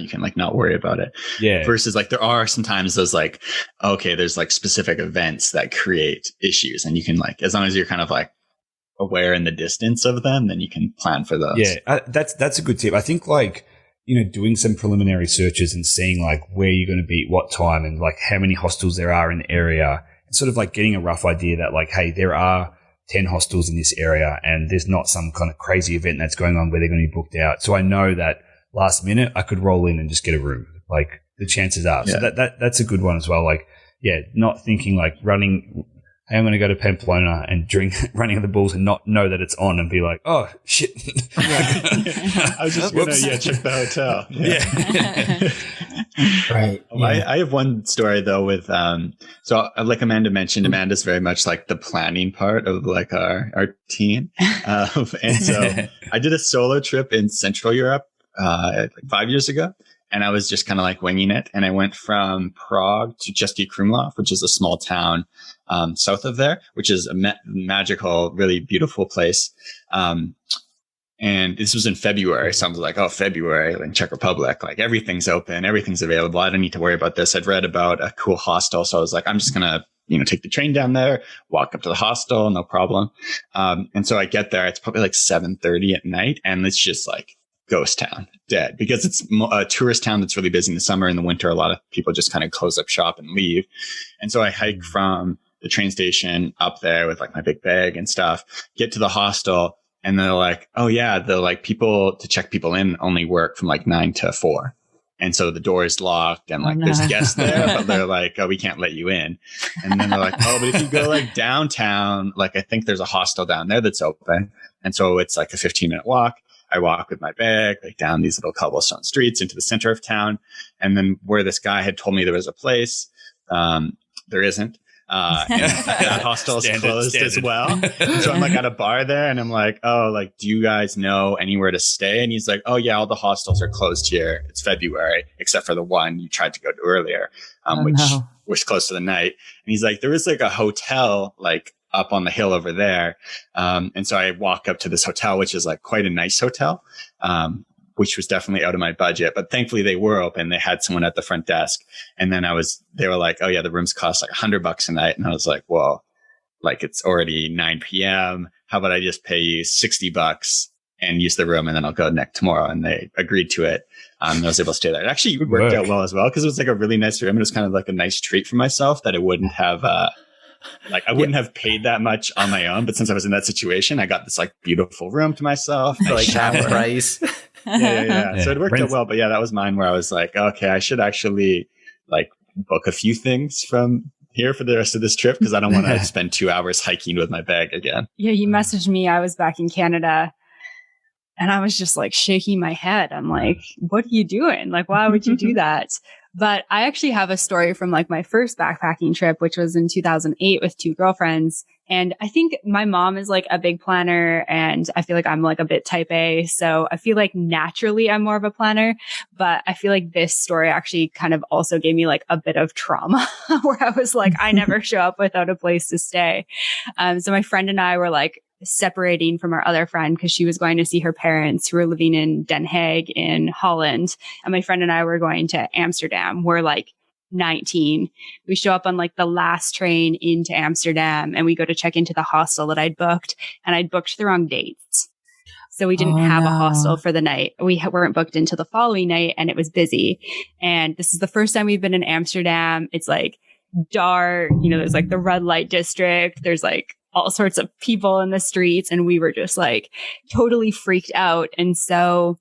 can like not worry about it. Yeah. Versus like there are sometimes those like, okay, there's like specific events that create issues, and you can like, as long as you're kind of like aware in the distance of them, then you can plan for those. Yeah, that's a good tip. I think like, doing some preliminary searches and seeing like where you're going to be at what time, and like how many hostels there are in the area, and sort of like getting a rough idea that like, hey, there are 10 hostels in this area, and there's not some kind of crazy event that's going on where they're going to be booked out. So I know that last minute I could roll in and just get a room. Like, the chances are. Yeah. So that's a good one as well. Like, not thinking like running, hey, I'm going to go to Pamplona and drink Running of the Bulls and not know that it's on and be like, oh, shit. I was just going to check the hotel. Yeah. Right. I have one story though with, so like Amanda mentioned, Amanda's very much like the planning part of like our team. And so I did a solo trip in Central Europe, like 5 years ago. And I was just kind of like winging it. And I went from Prague to Český Krumlov, which is a small town south of there, which is a magical, really beautiful place. And this was in February. So I was like, oh, February in Czech Republic, like everything's open, everything's available. I don't need to worry about this. I'd read about a cool hostel. So I was like, I'm just going to, take the train down there, walk up to the hostel, no problem. And so I get there. It's probably like 7:30 at night. And it's just like ghost town, dead, because it's a tourist town that's really busy in the summer. In the winter, a lot of people just kind of close up shop and leave. And so I hike from the train station up there with like my big bag and stuff, get to the hostel, and they're like, oh yeah, the like people to check people in only work from like 9 to 4. And so the door is locked and like there's guests there, but they're like, oh, we can't let you in. And then they're like, oh, but if you go like downtown, like I think there's a hostel down there that's open. And so it's like a 15-minute walk. I walk with my bag like down these little cobblestone streets into the center of town. And then where this guy had told me there was a place, there isn't. and that hostel is closed as well. So I'm like at a bar there, and I'm like, oh, like, do you guys know anywhere to stay? And he's like, oh yeah, all the hostels are closed here. It's February, except for the one you tried to go to earlier, which was close to the night. And he's like, there is like a hotel like up on the hill over there. And so I walk up to this hotel, which is like quite a nice hotel, which was definitely out of my budget, but thankfully they were open. They had someone at the front desk. And then they were like, oh yeah, the rooms cost like $100 a night. And I was like, well, like it's already 9 p.m. How about I just pay you $60 and use the room, and then I'll go tomorrow. And they agreed to it. I was able to stay there. It actually worked out well as well, because it was like a really nice room. It was kind of like a nice treat for myself that I wouldn't have, like I wouldn't have paid that much on my own, but since I was in that situation, I got this like beautiful room to myself, like half price. Yeah. So it worked out well. But yeah, that was mine where I was like, okay, I should actually like book a few things from here for the rest of this trip, because I don't want to spend 2 hours hiking with my bag again. Yeah, you messaged me. I was back in Canada, and I was just like shaking my head. I'm like, what are you doing? Like, why would you do that? But I actually have a story from like my first backpacking trip, which was in 2008 with 2 girlfriends. And I think my mom is like a big planner, and I feel like I'm like a bit type A. So I feel like naturally I'm more of a planner, but I feel like this story actually kind of also gave me like a bit of trauma where I was like, I never show up without a place to stay. So my friend and I were like separating from our other friend because she was going to see her parents who were living in Den Haag in Holland. And my friend and I were going to Amsterdam. We're like 19. We show up on like the last train into Amsterdam, and we go to check into the hostel that I'd booked, and I'd booked the wrong dates. So we didn't have a hostel for the night. We weren't booked until the following night, and it was busy. And this is the first time we've been in Amsterdam. It's like dark, there's like the red light district. There's like all sorts of people in the streets, and we were just like totally freaked out. And so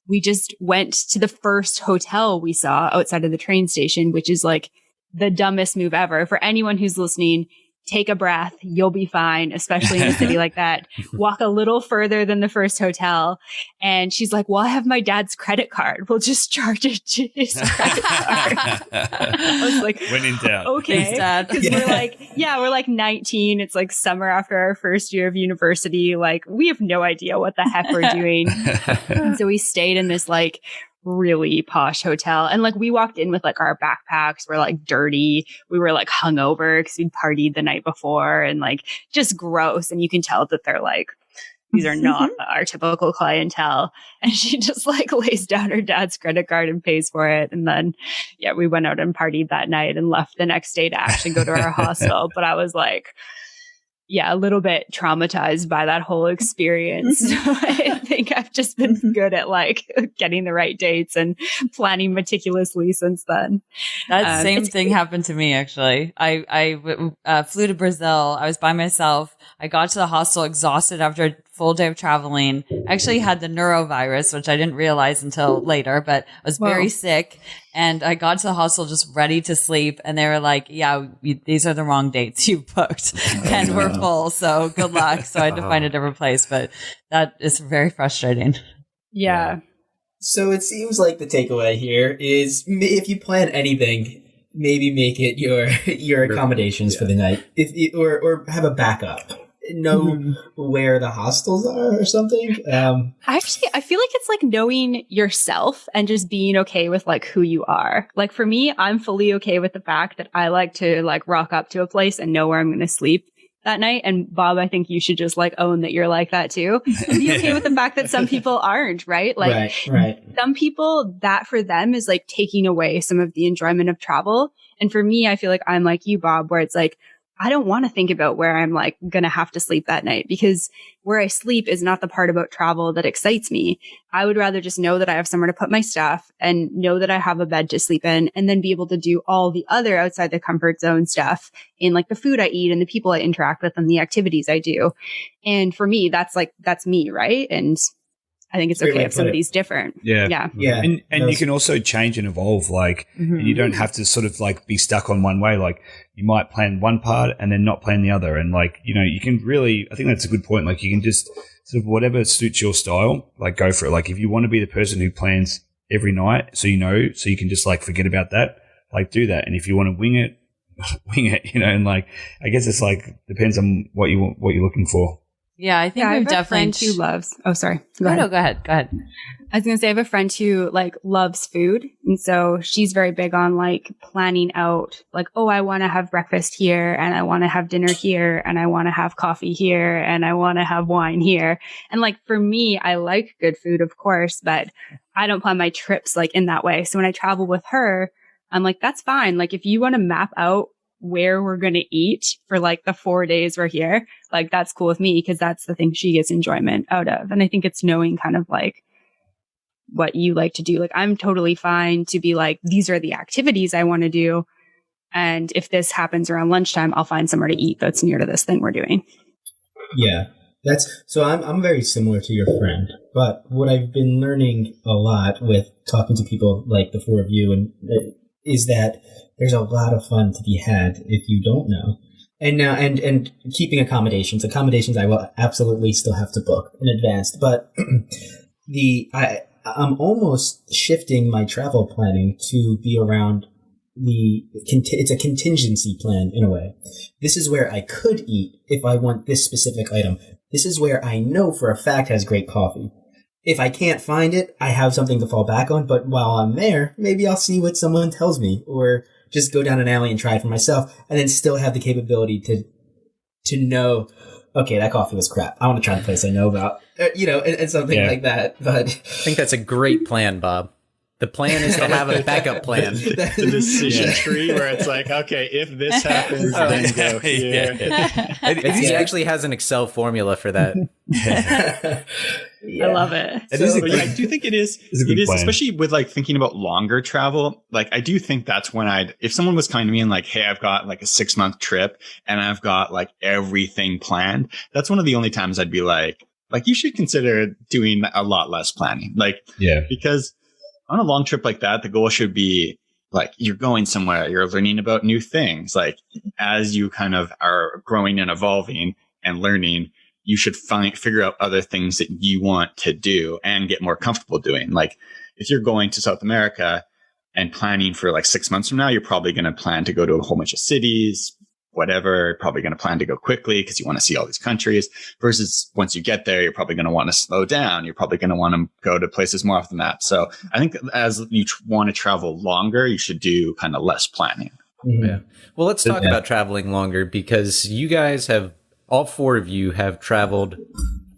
we just went to the first hotel we saw outside of the train station, which is like the dumbest move ever. For anyone who's listening, take a breath. You'll be fine, especially in a city like that. Walk a little further than the first hotel. And she's like, well, I have my dad's credit card. We'll just charge it to his credit card. I was like, when in doubt. Okay. Thanks, Dad. We're like 19. It's like summer after our first year of university. Like, we have no idea what the heck we're doing. So we stayed in this like really posh hotel, and like we walked in with like our backpacks were like dirty. We were like hungover because we'd partied the night before, and like just gross. And you can tell that they're like, these are not our typical clientele. And she just like lays down her dad's credit card and pays for it. And then we went out and partied that night and left the next day to actually go to our hostel. But I was like, a little bit traumatized by that whole experience. So I think I've just been good at like getting the right dates and planning meticulously since then. That same thing happened to me, actually. I flew to Brazil. I was by myself. I got to the hostel exhausted after a full day of traveling. I actually had the neurovirus, which I didn't realize until later, but I was very sick. And I got to the hostel just ready to sleep. And they were like, these are the wrong dates you booked. And we're full. So good luck. So I had to find a different place. But that is very frustrating. Yeah. So it seems like the takeaway here is if you plan anything, maybe make it your accommodations for the night, or have a backup. Know where the hostels are or something. Actually, I feel like it's like knowing yourself and just being okay with like who you are. Like for me, I'm fully okay with the fact that I like to like rock up to a place and know where I'm going to sleep that night. And Bob, I think you should just like own that you're like that too. And be okay with the fact that some people aren't, right? Like right. Some people, that for them is like taking away some of the enjoyment of travel. And for me, I feel like I'm like you, Bob, where it's like, I don't want to think about where I'm like going to have to sleep that night, because where I sleep is not the part about travel that excites me. I would rather just know that I have somewhere to put my stuff and know that I have a bed to sleep in, and then be able to do all the other outside the comfort zone stuff in like the food I eat and the people I interact with and the activities I do. And for me, that's me, right? And I think it's okay if somebody's different. Yeah. And you can also change and evolve. Like, and you don't have to sort of like be stuck on one way. Like, you might plan one part and then not plan the other. And like, you can really, I think that's a good point. Like, you can just sort of whatever suits your style, like go for it. Like, if you want to be the person who plans every night, so you can just like forget about that, like do that. And if you want to wing it, wing it, and like, I guess it's like, depends on what you're looking for. Yeah, I think I we've have a friend who loves. Oh, sorry. Go ahead. No, go ahead. I was gonna say I have a friend who like loves food, and so she's very big on like planning out, like, oh, I want to have breakfast here, and I want to have dinner here, and I want to have coffee here, and I want to have wine here. And like for me, I like good food, of course, but I don't plan my trips like in that way. So when I travel with her, I'm like, that's fine. Like if you want to map out where we're going to eat for like the 4 days we're here, like that's cool with me because that's the thing she gets enjoyment out of. And I think it's knowing kind of like what you like to do. Like I'm totally fine to be like, these are the activities I want to do. And if this happens around lunchtime, I'll find somewhere to eat that's near to this thing we're doing. Yeah. I'm very similar to your friend, but what I've been learning a lot with talking to people like the four of you and is that there's a lot of fun to be had if you don't know. And now, and keeping accommodations I will absolutely still have to book in advance, but I'm almost shifting my travel planning to be around it's a contingency plan in a way. This is where I could eat if I want this specific item. This is where I know for a fact has great coffee. If I can't find it, I have something to fall back on, but while I'm there, maybe I'll see what someone tells me or just go down an alley and try it for myself and then still have the capability to know, okay, that coffee was crap. I want to try the place I know about, and something like that. But I think that's a great plan, Bob. The plan is to have a backup plan. The decision tree where it's like, okay, if this happens, then go here. He actually has an Excel formula for that. I love it. I do think it is, especially with like thinking about longer travel. Like I do think that's when if someone was coming to me and like, hey, I've got like a 6-month trip and I've got like everything planned. That's one of the only times I'd be like you should consider doing a lot less planning. Because on a long trip like that, the goal should be like you're going somewhere, you're learning about new things. Like as you kind of are growing and evolving and learning, you should figure out other things that you want to do and get more comfortable doing. Like if you're going to South America and planning for like 6 months from now, you're probably going to plan to go to a whole bunch of cities, whatever, probably going to plan to go quickly because you want to see all these countries versus once you get there, you're probably going to want to slow down. You're probably going to want to go to places more off the map. So I think as you want to travel longer, you should do kind of less planning. Mm-hmm. Yeah. Well, let's talk about traveling longer because you guys all four of you have traveled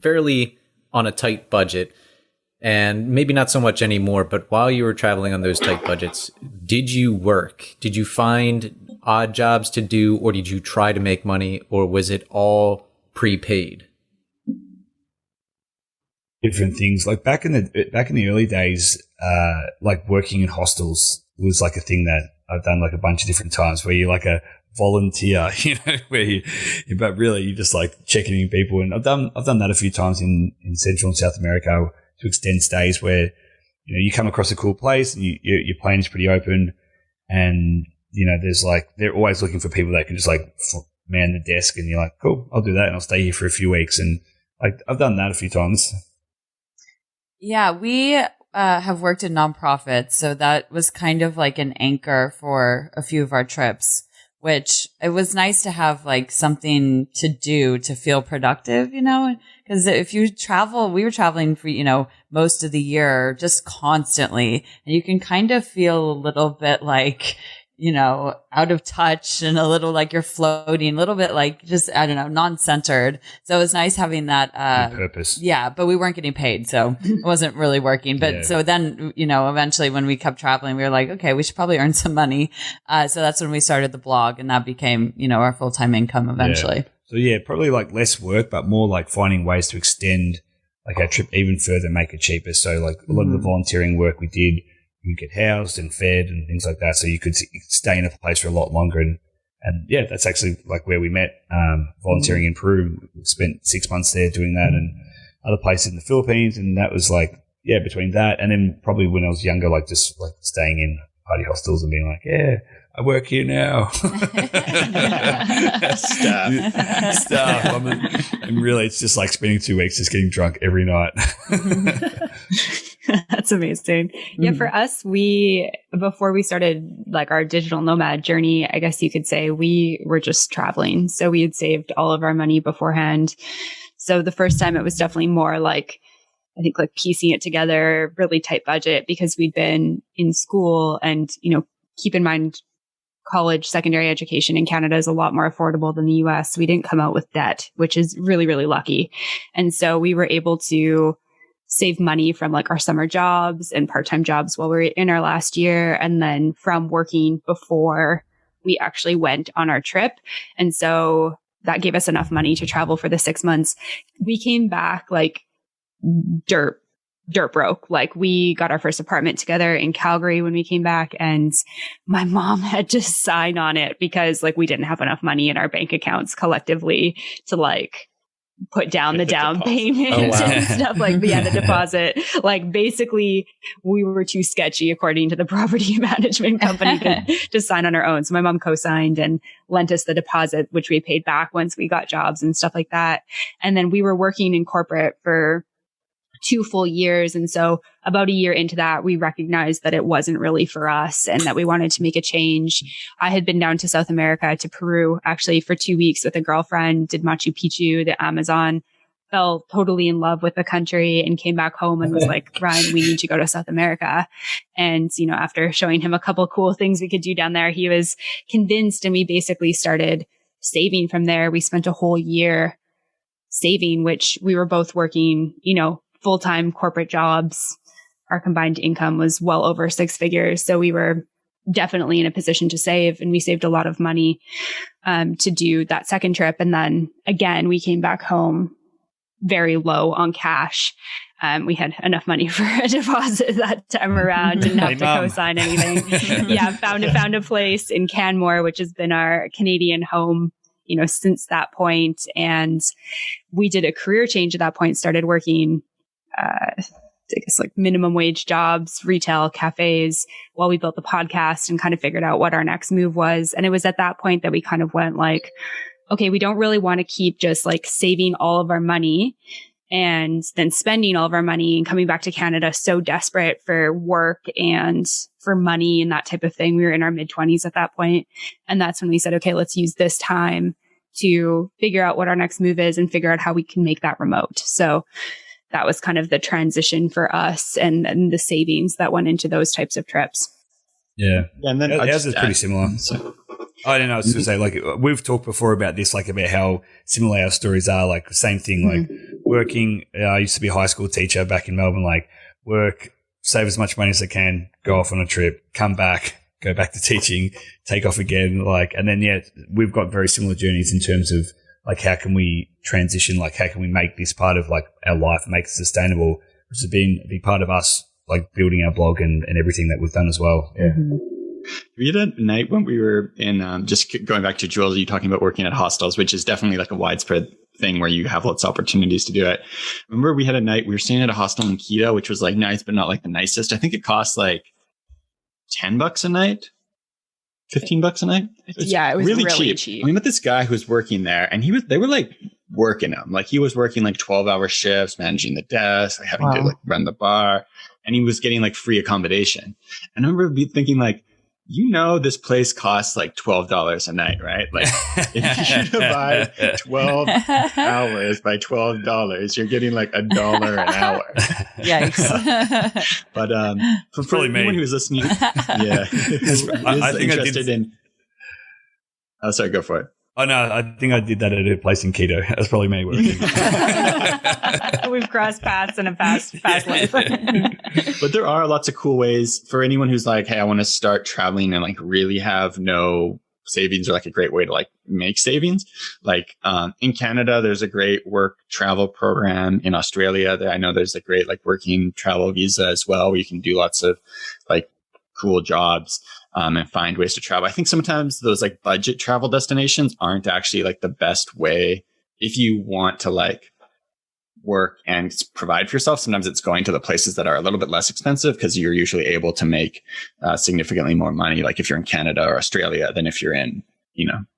fairly on a tight budget and maybe not so much anymore, but while you were traveling on those tight budgets, did you work? Did you find odd jobs to do, or did you try to make money, or was it all prepaid? Different things. Like back in the early days, like working in hostels was like a thing that I've done like a bunch of different times where you're like a volunteer, but really you're just like checking in people. And I've done that a few times in Central and South America to extend stays where, you come across a cool place and your plane is pretty open and, there's like, they're always looking for people that can just like man the desk and you're like, cool, I'll do that. And I'll stay here for a few weeks. And like, I've done that a few times. Yeah. We have worked in nonprofits. So that was kind of like an anchor for a few of our trips, which it was nice to have like something to do to feel productive, because if you travel, we were traveling for, most of the year just constantly, and you can kind of feel a little bit like, out of touch and a little like you're floating, a little bit like just, I don't know, non-centered. So it was nice having that, purpose. Yeah, but we weren't getting paid. So it wasn't really working. But so then, eventually when we kept traveling, we were like, okay, we should probably earn some money. So that's when we started the blog and that became, our full-time income eventually. Yeah. So probably like less work, but more like finding ways to extend like our trip even further, make it cheaper. So like a lot of the volunteering work we did, you get housed and fed and things like that. So you could stay in a place for a lot longer. And that's actually like where we met, volunteering in Peru. We spent 6 months there doing that and other places in the Philippines. And that was like, between that and then probably when I was younger, like just like staying in party hostels and being like, I work here now. Stuff. And really it's just like spending 2 weeks just getting drunk every night. That's That's amazing. Yeah, for us, before we started like our digital nomad journey, I guess you could say we were just traveling. So we had saved all of our money beforehand. So the first time it was definitely more like, I think like piecing it together, really tight budget because we'd been in school and, keep in mind, college, secondary education in Canada is a lot more affordable than the US. We didn't come out with debt, which is really, really lucky. And so we were able to save money from like our summer jobs and part-time jobs while we were in our last year. And then from working before we actually went on our trip. And so that gave us enough money to travel for the 6 months. We came back like dirt broke. Like we got our first apartment together in Calgary when we came back, and my mom had to sign on it because like we didn't have enough money in our bank accounts collectively to like put down the down payment and stuff like the deposit. Like basically we were too sketchy according to the property management company to sign on our own. So my mom co-signed and lent us the deposit, which we paid back once we got jobs and stuff like that. And then we were working in corporate for 2 full years. And so about a year into that, we recognized that it wasn't really for us and that we wanted to make a change. I had been down to South America, to Peru, actually for 2 weeks with a girlfriend, did Machu Picchu, the Amazon, fell totally in love with the country and came back home and was like, Ryan, we need to go to South America. And, after showing him a couple cool things we could do down there, he was convinced, and we basically started saving from there. We spent a whole year saving, which we were both working, full-time corporate jobs. Our combined income was well over 6 figures. So we were definitely in a position to save, and we saved a lot of money to do that second trip. And then again, we came back home very low on cash. We had enough money for a deposit that time around, didn't have to co-sign anything. Found a place in Canmore, which has been our Canadian home, since that point. And we did a career change at that point, started working I guess like minimum wage jobs, retail, cafes, while we built the podcast and kind of figured out what our next move was. And it was at that point that we kind of went like, okay, we don't really want to keep just like saving all of our money and then spending all of our money and coming back to Canada so desperate for work and for money and that type of thing. We were in our mid-20s at that point. And that's when we said, okay, let's use this time to figure out what our next move is and figure out how we can make that remote. So that was kind of the transition for us and the savings that went into those types of trips. Yeah. And then ours is pretty similar. So. I don't know. I was going to say, like, we've talked before about this, like, about how similar our stories are. Like, the same thing, like, working. I used to be a high school teacher back in Melbourne, like, work, save as much money as I can, go off on a trip, come back, go back to teaching, take off again. Like, and then, we've got very similar journeys in terms of, like, how can we transition? Like, how can we make this part of, like, our life, make it sustainable, which has been a big part of us, like, building our blog and everything that we've done as well. Yeah. Mm-hmm. We had a night when we were in, just going back to Jules, you talking about working at hostels, which is definitely like a widespread thing where you have lots of opportunities to do it. Remember we had a night, we were staying at a hostel in Quito, which was like nice, but not like the nicest. I think it cost like $10 a night, $15 a night. It was really cheap. We met this guy who was working there, and they were like working him. Like he was working like 12-hour shifts, managing the desk, like having to like run the bar, and he was getting like free accommodation. And I remember thinking like, this place costs like $12 a night, right? Like if you divide 12 hours by $12, you're getting like $1 an hour. Yikes. But for anyone who's listening, I think interested in. Oh, sorry, go for it. Oh, no, I think I did that at a place in Quito. That's probably me working. We've crossed paths in a fast life. But there are lots of cool ways for anyone who's like, hey, I want to start traveling and like really have no savings, or like a great way to like make savings. Like in Canada, there's a great work travel program. In Australia, I know there's a great like working travel visa as well, where you can do lots of like cool jobs. And find ways to travel. I think sometimes those like budget travel destinations aren't actually like the best way if you want to like work and provide for yourself. Sometimes it's going to the places that are a little bit less expensive because you're usually able to make significantly more money. Like if you're in Canada or Australia than if you're in,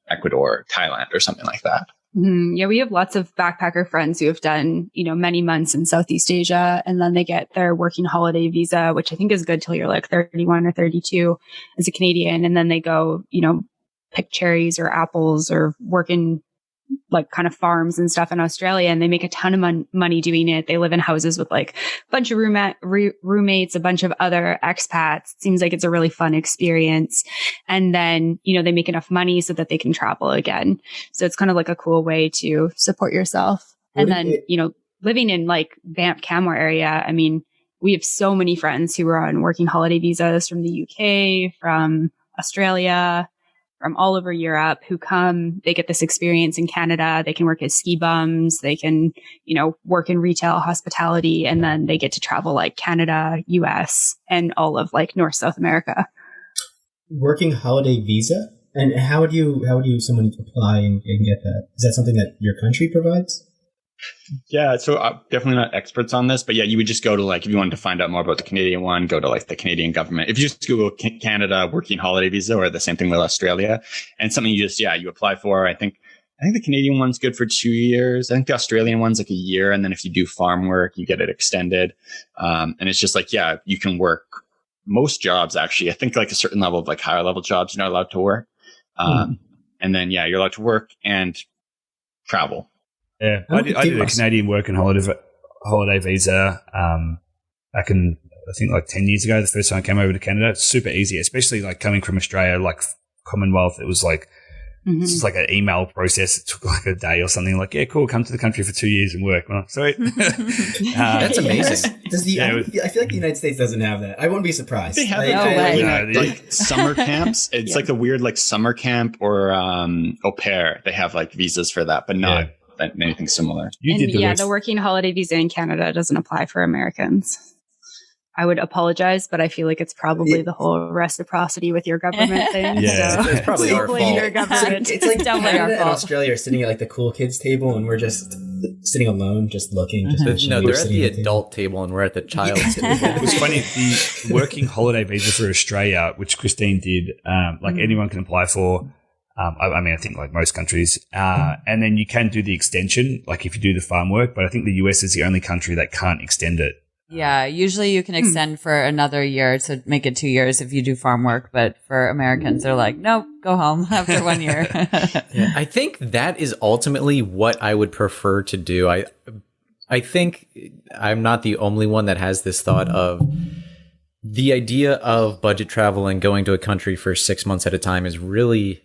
Ecuador or Thailand or something like that. Yeah, we have lots of backpacker friends who have done, many months in Southeast Asia, and then they get their working holiday visa, which I think is good till you're like 31 or 32 as a Canadian. And then they go, pick cherries or apples or work in like kind of farms and stuff in Australia, and they make a ton of money doing it. They live in houses with like a bunch of roommates, a bunch of other expats. It seems like it's a really fun experience. And then, they make enough money so that they can travel again. So it's kind of like a cool way to support yourself. And then, living in like Banff, Canmore area, I mean, we have so many friends who are on working holiday visas from the UK, from Australia, from all over Europe who come, they get this experience in Canada. They can work as ski bums. They can, work in retail hospitality, and then they get to travel like Canada, US, and all of like North, South America. Working holiday visa? And how would you someone apply and get that? Is that something that your country provides? Yeah, so definitely not experts on this, but yeah, you would just go to like, if you wanted to find out more about the Canadian one, go to like the Canadian government. If you just Google Canada working holiday visa, or the same thing with Australia, and something you apply for. I think the Canadian one's good for 2 years. I think the Australian one's like a year. And then if you do farm work, you get it extended. And it's just like, yeah, you can work most jobs actually. I think like a certain level of like higher level jobs, you're not allowed to work. And then, yeah, you're allowed to work and travel. Yeah, I did a Canadian work and holiday visa back in, I think, like 10 years ago, the first time I came over to Canada. It's super easy, especially like coming from Australia, like Commonwealth. It was like, it's just like an email process. It took like a day or something. Like, yeah, cool, come to the country for 2 years and work. Well, sweet. That's amazing. I feel like the United States doesn't have that. I wouldn't be surprised. They have like summer camps. It's like a weird like summer camp or au pair. They have like visas for that, but not anything similar. The working holiday visa in Canada doesn't apply for Americans. I would apologize, but I feel like it's probably the whole reciprocity with your government thing. Yeah, so it's probably our fault. Your government. It's like Canada and Australia are sitting at like the cool kids table, and we're just sitting alone, just looking. No, they're at the adult table, and we're at the child table. It was funny, the working holiday visa for Australia, which Christine did, anyone can apply for. I think like most countries, and then you can do the extension, like if you do the farm work, but I think the US is the only country that can't extend it. Yeah, usually you can extend for another year to make it 2 years if you do farm work, but for Americans, they're like, nope, go home after 1 year. Yeah, I think that is ultimately what I would prefer to do. I think I'm not the only one that has this thought of the idea of budget travel and going to a country for 6 months at a time is really...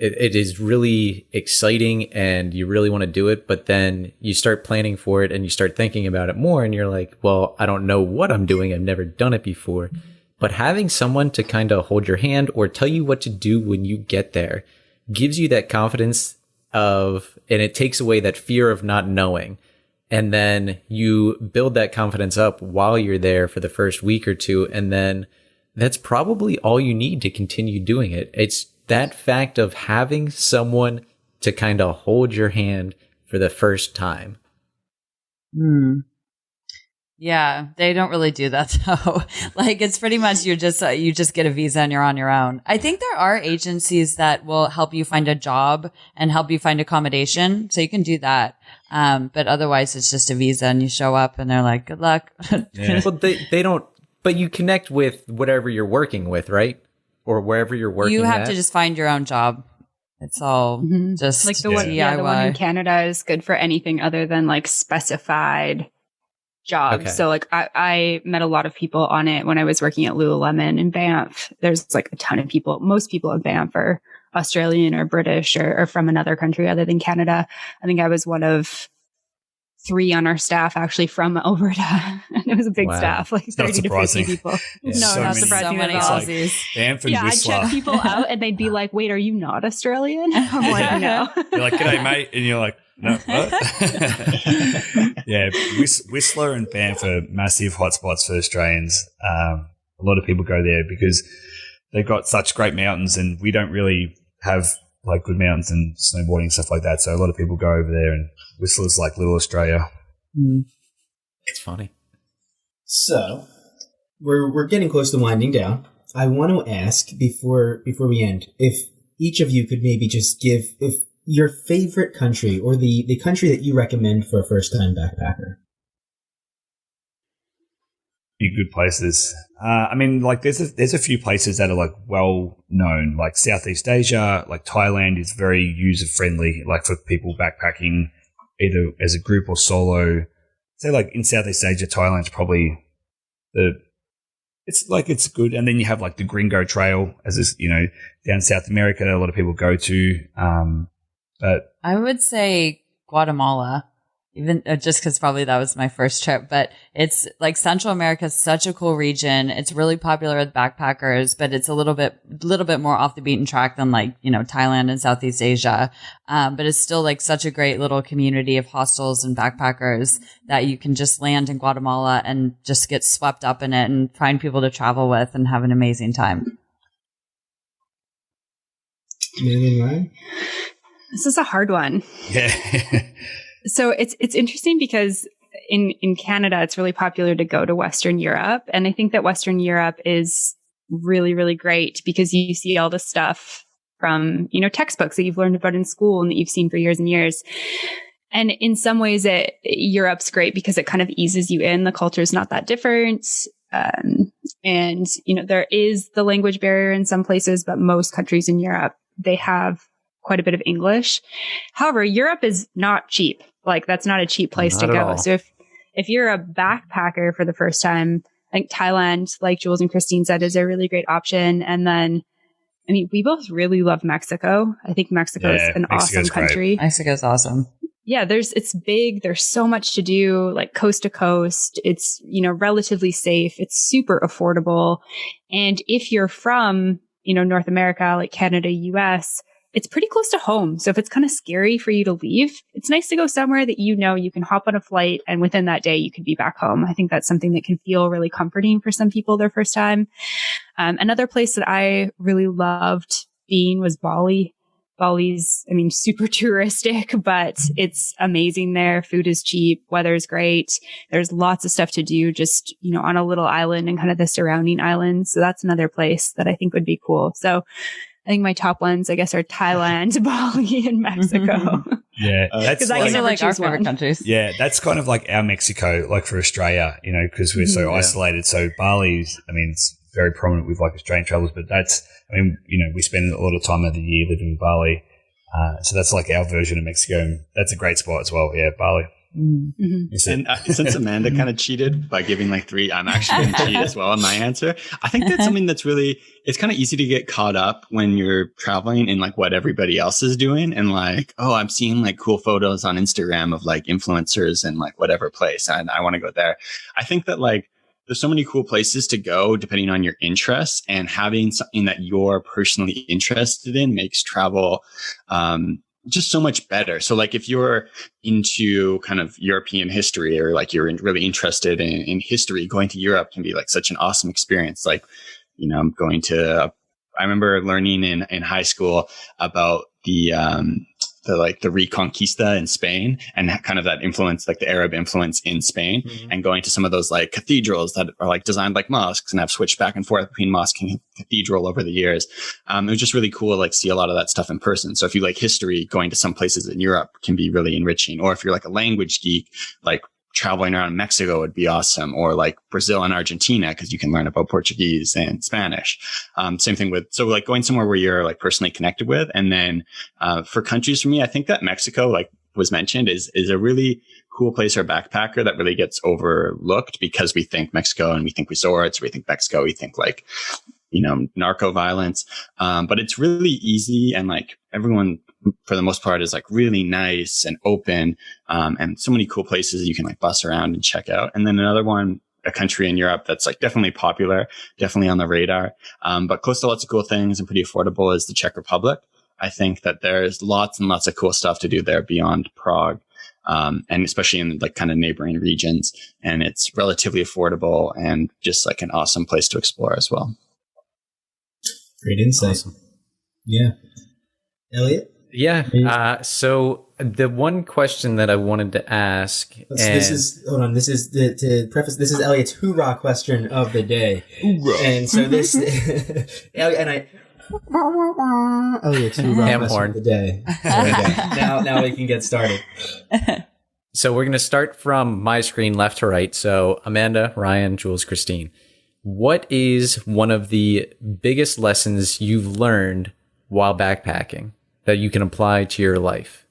It is really exciting and you really want to do it, but then you start planning for it and you start thinking about it more and you're like, well, I don't know what I'm doing. I've never done it before. But having someone to kind of hold your hand or tell you what to do when you get there gives you that confidence and it takes away that fear of not knowing. And then you build that confidence up while you're there for the first week or two. And then that's probably all you need to continue doing it. It's that fact of having someone to kind of hold your hand for the first time. Yeah, they don't really do that though. Like it's pretty much you just get a visa and you're on your own. I think there are agencies that will help you find a job and help you find accommodation, so you can do that. But otherwise, it's just a visa and you show up and they're like, "Good luck." Yeah. Well, they don't. But you connect with whatever you're working with, right? Or wherever you're working. You have to just find your own job. It's all just like the one. DIY. The one in Canada is good for anything other than like specified jobs. Okay. So like I met a lot of people on it when I was working at Lululemon in Banff. There's like a ton of people. Most people in Banff are Australian or British or from another country other than Canada. I think I was one of 3 on our staff actually from Alberta. And it was a big staff, like 30 to 50 people. Yeah. No, not surprising at all. I'd check people out and they'd be like, wait, are you not Australian? I'm like, no. You're like, g'day, mate. And you're like, no, what? Yeah, Whistler and Banff are massive hotspots for Australians. A lot of people go there because they've got such great mountains and we don't really have like good mountains and snowboarding and stuff like that. So a lot of people go over there and Whistler's like little Australia. It's funny. So we're getting close to winding down. I want to ask before we end, if each of you could maybe just give, if your favorite country or the country that you recommend for a first-time backpacker. Be good places. I mean, like there's a few places that are like well known, like Southeast Asia, like Thailand is very user friendly, like for people backpacking either as a group or solo. Say like in Southeast Asia, Thailand's probably it's good. And then you have like the Gringo Trail as this, down South America, a lot of people go to. But I would say Guatemala. Even just because probably that was my first trip, but it's like Central America is such a cool region. It's really popular with backpackers, but it's a little bit more off the beaten track than like, Thailand and Southeast Asia. But it's still like such a great little community of hostels and backpackers that you can just land in Guatemala and just get swept up in it and find people to travel with and have an amazing time. This is a hard one. Yeah. So it's interesting because in Canada, it's really popular to go to Western Europe. And I think that Western Europe is really, really great because you see all the stuff from, textbooks that you've learned about in school and that you've seen for years and years. And in some ways, Europe's great because it kind of eases you in. The culture is not that different. And, there is the language barrier in some places, but most countries in Europe, they have quite a bit of English. However, Europe is not cheap. Like that's not a cheap place to go. So if you're a backpacker for the first time, I think Thailand, like Jules and Christine said, is a really great option. And then, we both really love Mexico. I think Mexico is an awesome country. Mexico's awesome. Yeah, it's big. There's so much to do, like coast to coast. It's, relatively safe. It's super affordable. And if you're from, North America, like Canada, US, it's pretty close to home. So if it's kind of scary for you to leave, it's nice to go somewhere that you can hop on a flight and within that day you could be back home. I think that's something that can feel really comforting for some people their first time. Another place that I really loved being was Bali. Bali's, super touristic, but it's amazing there. Food is cheap. Weather is great. There's lots of stuff to do just, on a little island and kind of the surrounding islands. So that's another place that I think would be cool. So I think my top ones, I guess, are Thailand, Bali, and Mexico. Yeah. Because I can like our favorite countries. Yeah. That's kind of like our Mexico, like for Australia, because we're so isolated. So Bali's, it's very prominent with like Australian travellers, but that's, we spend a lot of time of the year living in Bali. So that's like our version of Mexico. And that's a great spot as well. Yeah. Bali. Mm-hmm. And since Amanda kind of cheated by giving like 3, I'm actually going to cheat as well in my answer. I think that's something that's really, it's kind of easy to get caught up when you're traveling in like what everybody else is doing. And like, oh, I'm seeing like cool photos on Instagram of like influencers and like whatever place. And I want to go there. I think that like, there's so many cool places to go depending on your interests, and having something that you're personally interested in makes travel, just so much better. So like if you're into kind of European history or like you're really interested in history, going to Europe can be like such an awesome experience. Like, I remember learning in high school about the Reconquista in Spain and kind of that influence, like the Arab influence in Spain, and going to some of those like cathedrals that are like designed like mosques and have switched back and forth between mosque and cathedral over the years. It was just really cool to like see a lot of that stuff in person. So if you like history, going to some places in Europe can be really enriching. Or if you're like a language geek, like traveling around Mexico would be awesome, or like Brazil and Argentina, because you can learn about Portuguese and Spanish. Same thing so like going somewhere where you're like personally connected with. And then for countries, for me, I think that Mexico, like was mentioned, is a really cool place for a backpacker that really gets overlooked because we think Mexico and we think resorts, we think Mexico, we think like, narco violence. But it's really easy, and like everyone for the most part is like really nice and open, and so many cool places you can like bus around and check out. And then another one, a country in Europe that's like definitely popular, definitely on the radar, but close to lots of cool things and pretty affordable, is the Czech Republic. I think that there's lots and lots of cool stuff to do there beyond Prague, and especially in like kind of neighboring regions. And it's relatively affordable and just like an awesome place to explore as well. Great insight. Awesome. Yeah. Elliot? Yeah. So the one question that I wanted to ask, this is to preface, this is Elliot's hoorah question of the day. Hoorah. And so this, and Oh, yeah, two Ham wrong horn. of the day. There we go. Now we can get started. So we're going to start from my screen left to right. So Amanda, Ryan, Jules, Christine, what is one of the biggest lessons you've learned while backpacking that you can apply to your life?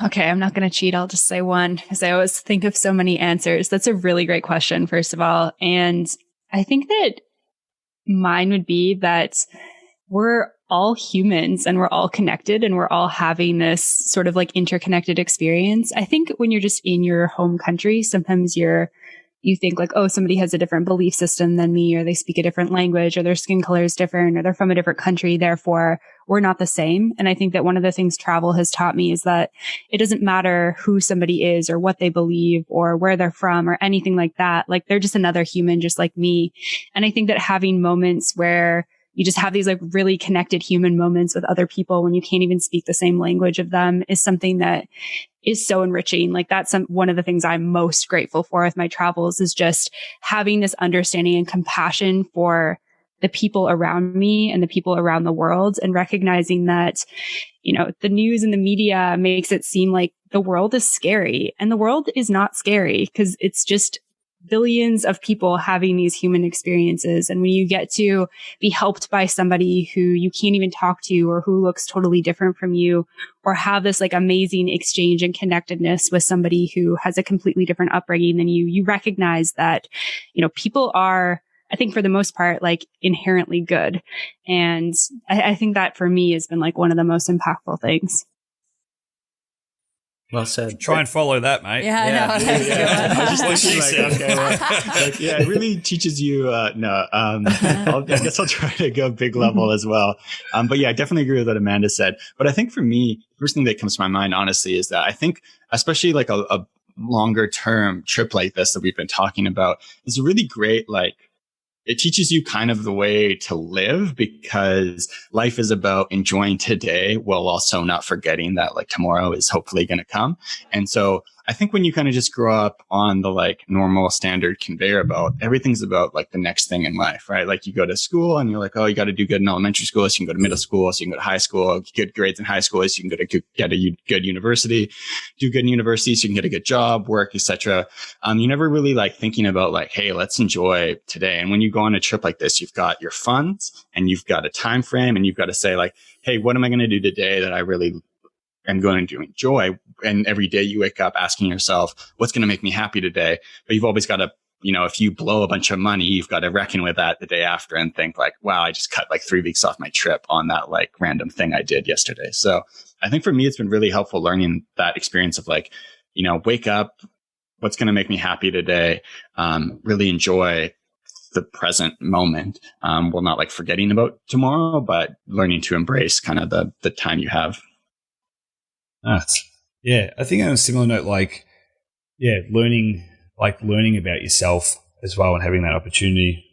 Okay, I'm not going to cheat. I'll just say one because I always think of so many answers. That's a really great question, first of all. And I think that mine would be that we're all humans and we're all connected and we're all having this sort of like interconnected experience. I think when you're just in your home country, sometimes you think like, oh, somebody has a different belief system than me, or they speak a different language, or their skin color is different, or they're from a different country. Therefore, we're not the same. And I think that one of the things travel has taught me is that it doesn't matter who somebody is or what they believe or where they're from or anything like that. Like they're just another human, just like me. And I think that having moments where you just have these like really connected human moments with other people when you can't even speak the same language of them is something that is so enriching. Like that's one of the things I'm most grateful for with my travels is just having this understanding and compassion for the people around me and the people around the world, and recognizing that, you know, the news and the media makes it seem like the world is scary, and the world is not scary because it's just billions of people having these human experiences. And when you get to be helped by somebody who you can't even talk to or who looks totally different from you, or have this like amazing exchange and connectedness with somebody who has a completely different upbringing than you recognize that, you know, people are, I think for the most part, like inherently good. And I think that for me has been like one of the most impactful things. Well said. Try and follow that, mate. Yeah, I know. I was just thinking, like, okay, well, like, yeah, it really teaches you. I guess I'll try to go big level as well. But yeah, I definitely agree with what Amanda said. But I think for me, the first thing that comes to my mind, honestly, is that I think, especially like a longer term trip like this that we've been talking about, is a really great, like, it teaches you kind of the way to live, because life is about enjoying today while also not forgetting that like tomorrow is hopefully going to come. And so I think when you kind of just grow up on the like normal standard conveyor belt, everything's about like the next thing in life, right? Like you go to school and you're like, oh, you got to do good in elementary school, so you can go to middle school, so you can go to high school, good grades in high school, so you can get a good university, do good in university, so you can get a good job, work, etc. You never really like thinking about like, hey, let's enjoy today. And when you go on a trip like this, you've got your funds and you've got a time frame, and you've got to say like, hey, what am I going to do today that I really am going to enjoy? And every day you wake up asking yourself, what's going to make me happy today? But you've always got to, you know, if you blow a bunch of money, you've got to reckon with that the day after and think like, wow, I just cut like 3 weeks off my trip on that like random thing I did yesterday. So I think for me, it's been really helpful learning that experience of like, you know, wake up, what's going to make me happy today? Really enjoy the present moment. Well, not like forgetting about tomorrow, but learning to embrace kind of the time you have. Yeah, I think on a similar note, like, yeah, learning about yourself as well and having that opportunity,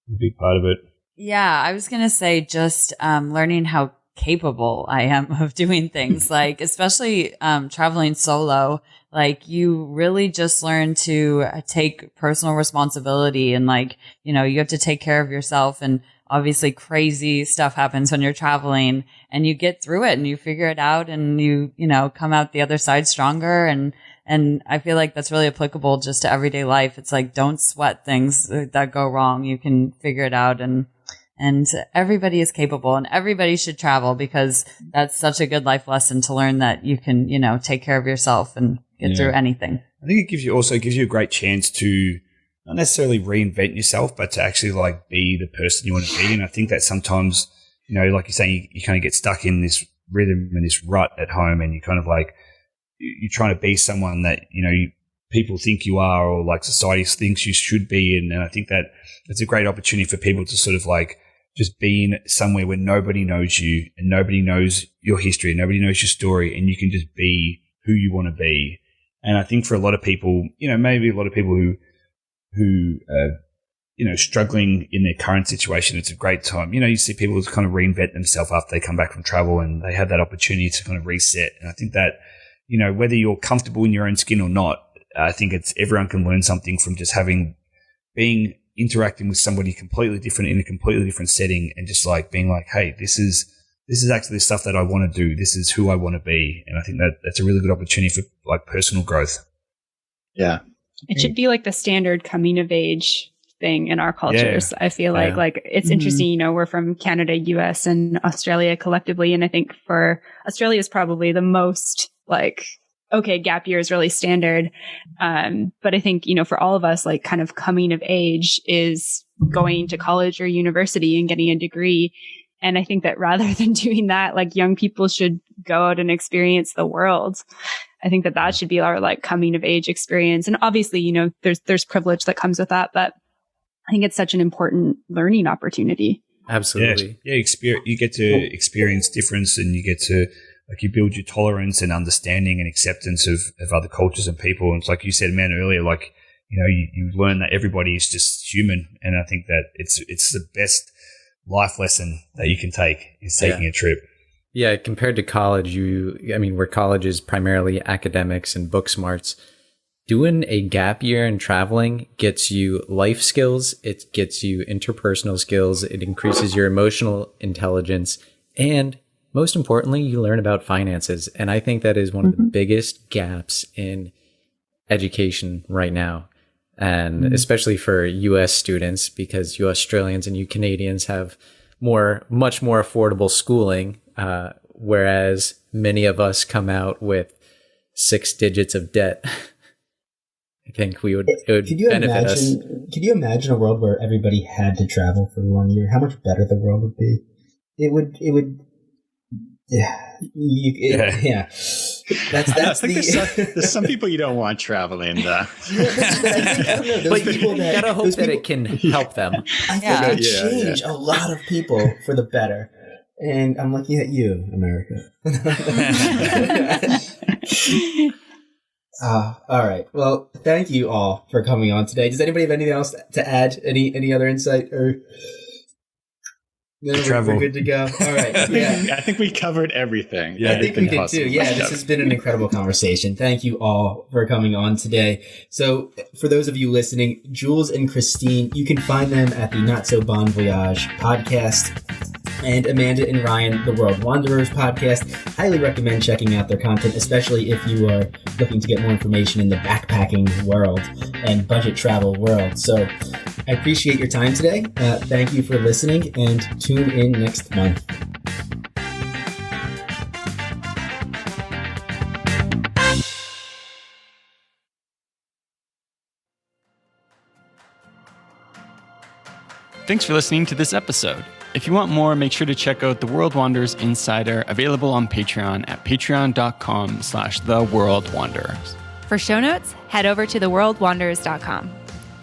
a big part of it. Yeah, I was going to say just learning how capable I am of doing things, like especially traveling solo. Like you really just learn to take personal responsibility, and like, you know, you have to take care of yourself, and obviously crazy stuff happens when you're traveling, and you get through it and you figure it out, and you know, come out the other side stronger. And I feel like that's really applicable just to everyday life. It's like, don't sweat things that go wrong. You can figure it out, and everybody is capable, and everybody should travel, because that's such a good life lesson to learn that you can, you know, take care of yourself and get through anything. I think it gives you a great chance to not necessarily reinvent yourself, but to actually like be the person you want to be. And I think that sometimes, you know, like you're saying, you kind of get stuck in this rhythm and this rut at home, and you kind of like, you're trying to be someone that, you know, people think you are, or like society thinks you should be. And I think that it's a great opportunity for people to sort of like just be in somewhere where nobody knows you and nobody knows your history and nobody knows your story, and you can just be who you want to be. And I think for a lot of people, you know, maybe a lot of people who you know, struggling in their current situation, it's a great time. You know, you see people kind of reinvent themselves after they come back from travel, and they have that opportunity to kind of reset. And I think that, you know, whether you're comfortable in your own skin or not, I think everyone can learn something from just being, interacting with somebody completely different in a completely different setting and just like being like, hey, this is actually the stuff that I want to do. This is who I want to be. And I think that's a really good opportunity for like personal growth. Yeah. It should be like the standard coming of age thing in our cultures. I feel like it's interesting, we're from Canada, US and Australia collectively. And I think for Australia is probably the most like, okay, gap year is really standard. But I think, for all of us, like kind of coming of age is going to college or university and getting a degree. And I think that rather than doing that, like young people should go out and experience the world. I think that should be our like coming of age experience. And obviously, there's privilege that comes with that, but I think it's such an important learning opportunity. Absolutely. Yeah. You get to experience difference, and you get to like you build your tolerance and understanding and acceptance of other cultures and people. And it's like you said, man, earlier, like, you learn that everybody is just human. And I think that it's the best life lesson that you can take is taking a trip. Yeah, compared to college, where college is primarily academics and book smarts, doing a gap year and traveling gets you life skills, it gets you interpersonal skills, it increases your emotional intelligence, and most importantly, you learn about finances. And I think that is one of the biggest gaps in education right now. And especially for US students, because you Australians and you Canadians have much more affordable schooling, whereas many of us come out with 6 digits of debt. I think it would benefit us. Could you imagine a world where everybody had to travel for 1 year? How much better the world would be? It would. Yeah. That's there's some people you don't want traveling. But you gotta hope that it can help them. I think it would change a lot of people for the better. And I'm looking at you, America. All right. Well, thank you all for coming on today. Does anybody have anything else to add? Any other insight or? No, we're good to go. All right. Yeah. I think we covered everything. Yeah, I think we did too. Yeah, this has been an incredible conversation. Thank you all for coming on today. So for those of you listening, Jules and Christine, you can find them at the Not So Bonvoyage podcast, and Amanda and Ryan, the World Wanderers podcast. Highly recommend checking out their content, especially if you are looking to get more information in the backpacking world and budget travel world. So I appreciate your time today. Thank you for listening, and tune in next month. Thanks for listening to this episode. If you want more, make sure to check out the World Wanderers Insider, available on Patreon at patreon.com/theworldwanderers. For show notes, head over to theworldwanderers.com.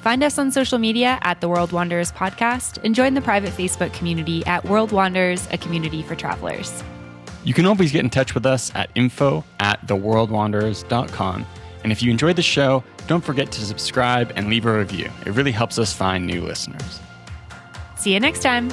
Find us on social media at The World Wanderers Podcast, and join the private Facebook community at World Wanderers, a community for travelers. You can always get in touch with us at info@theworldwanderers.com. And if you enjoyed the show, don't forget to subscribe and leave a review. It really helps us find new listeners. See you next time.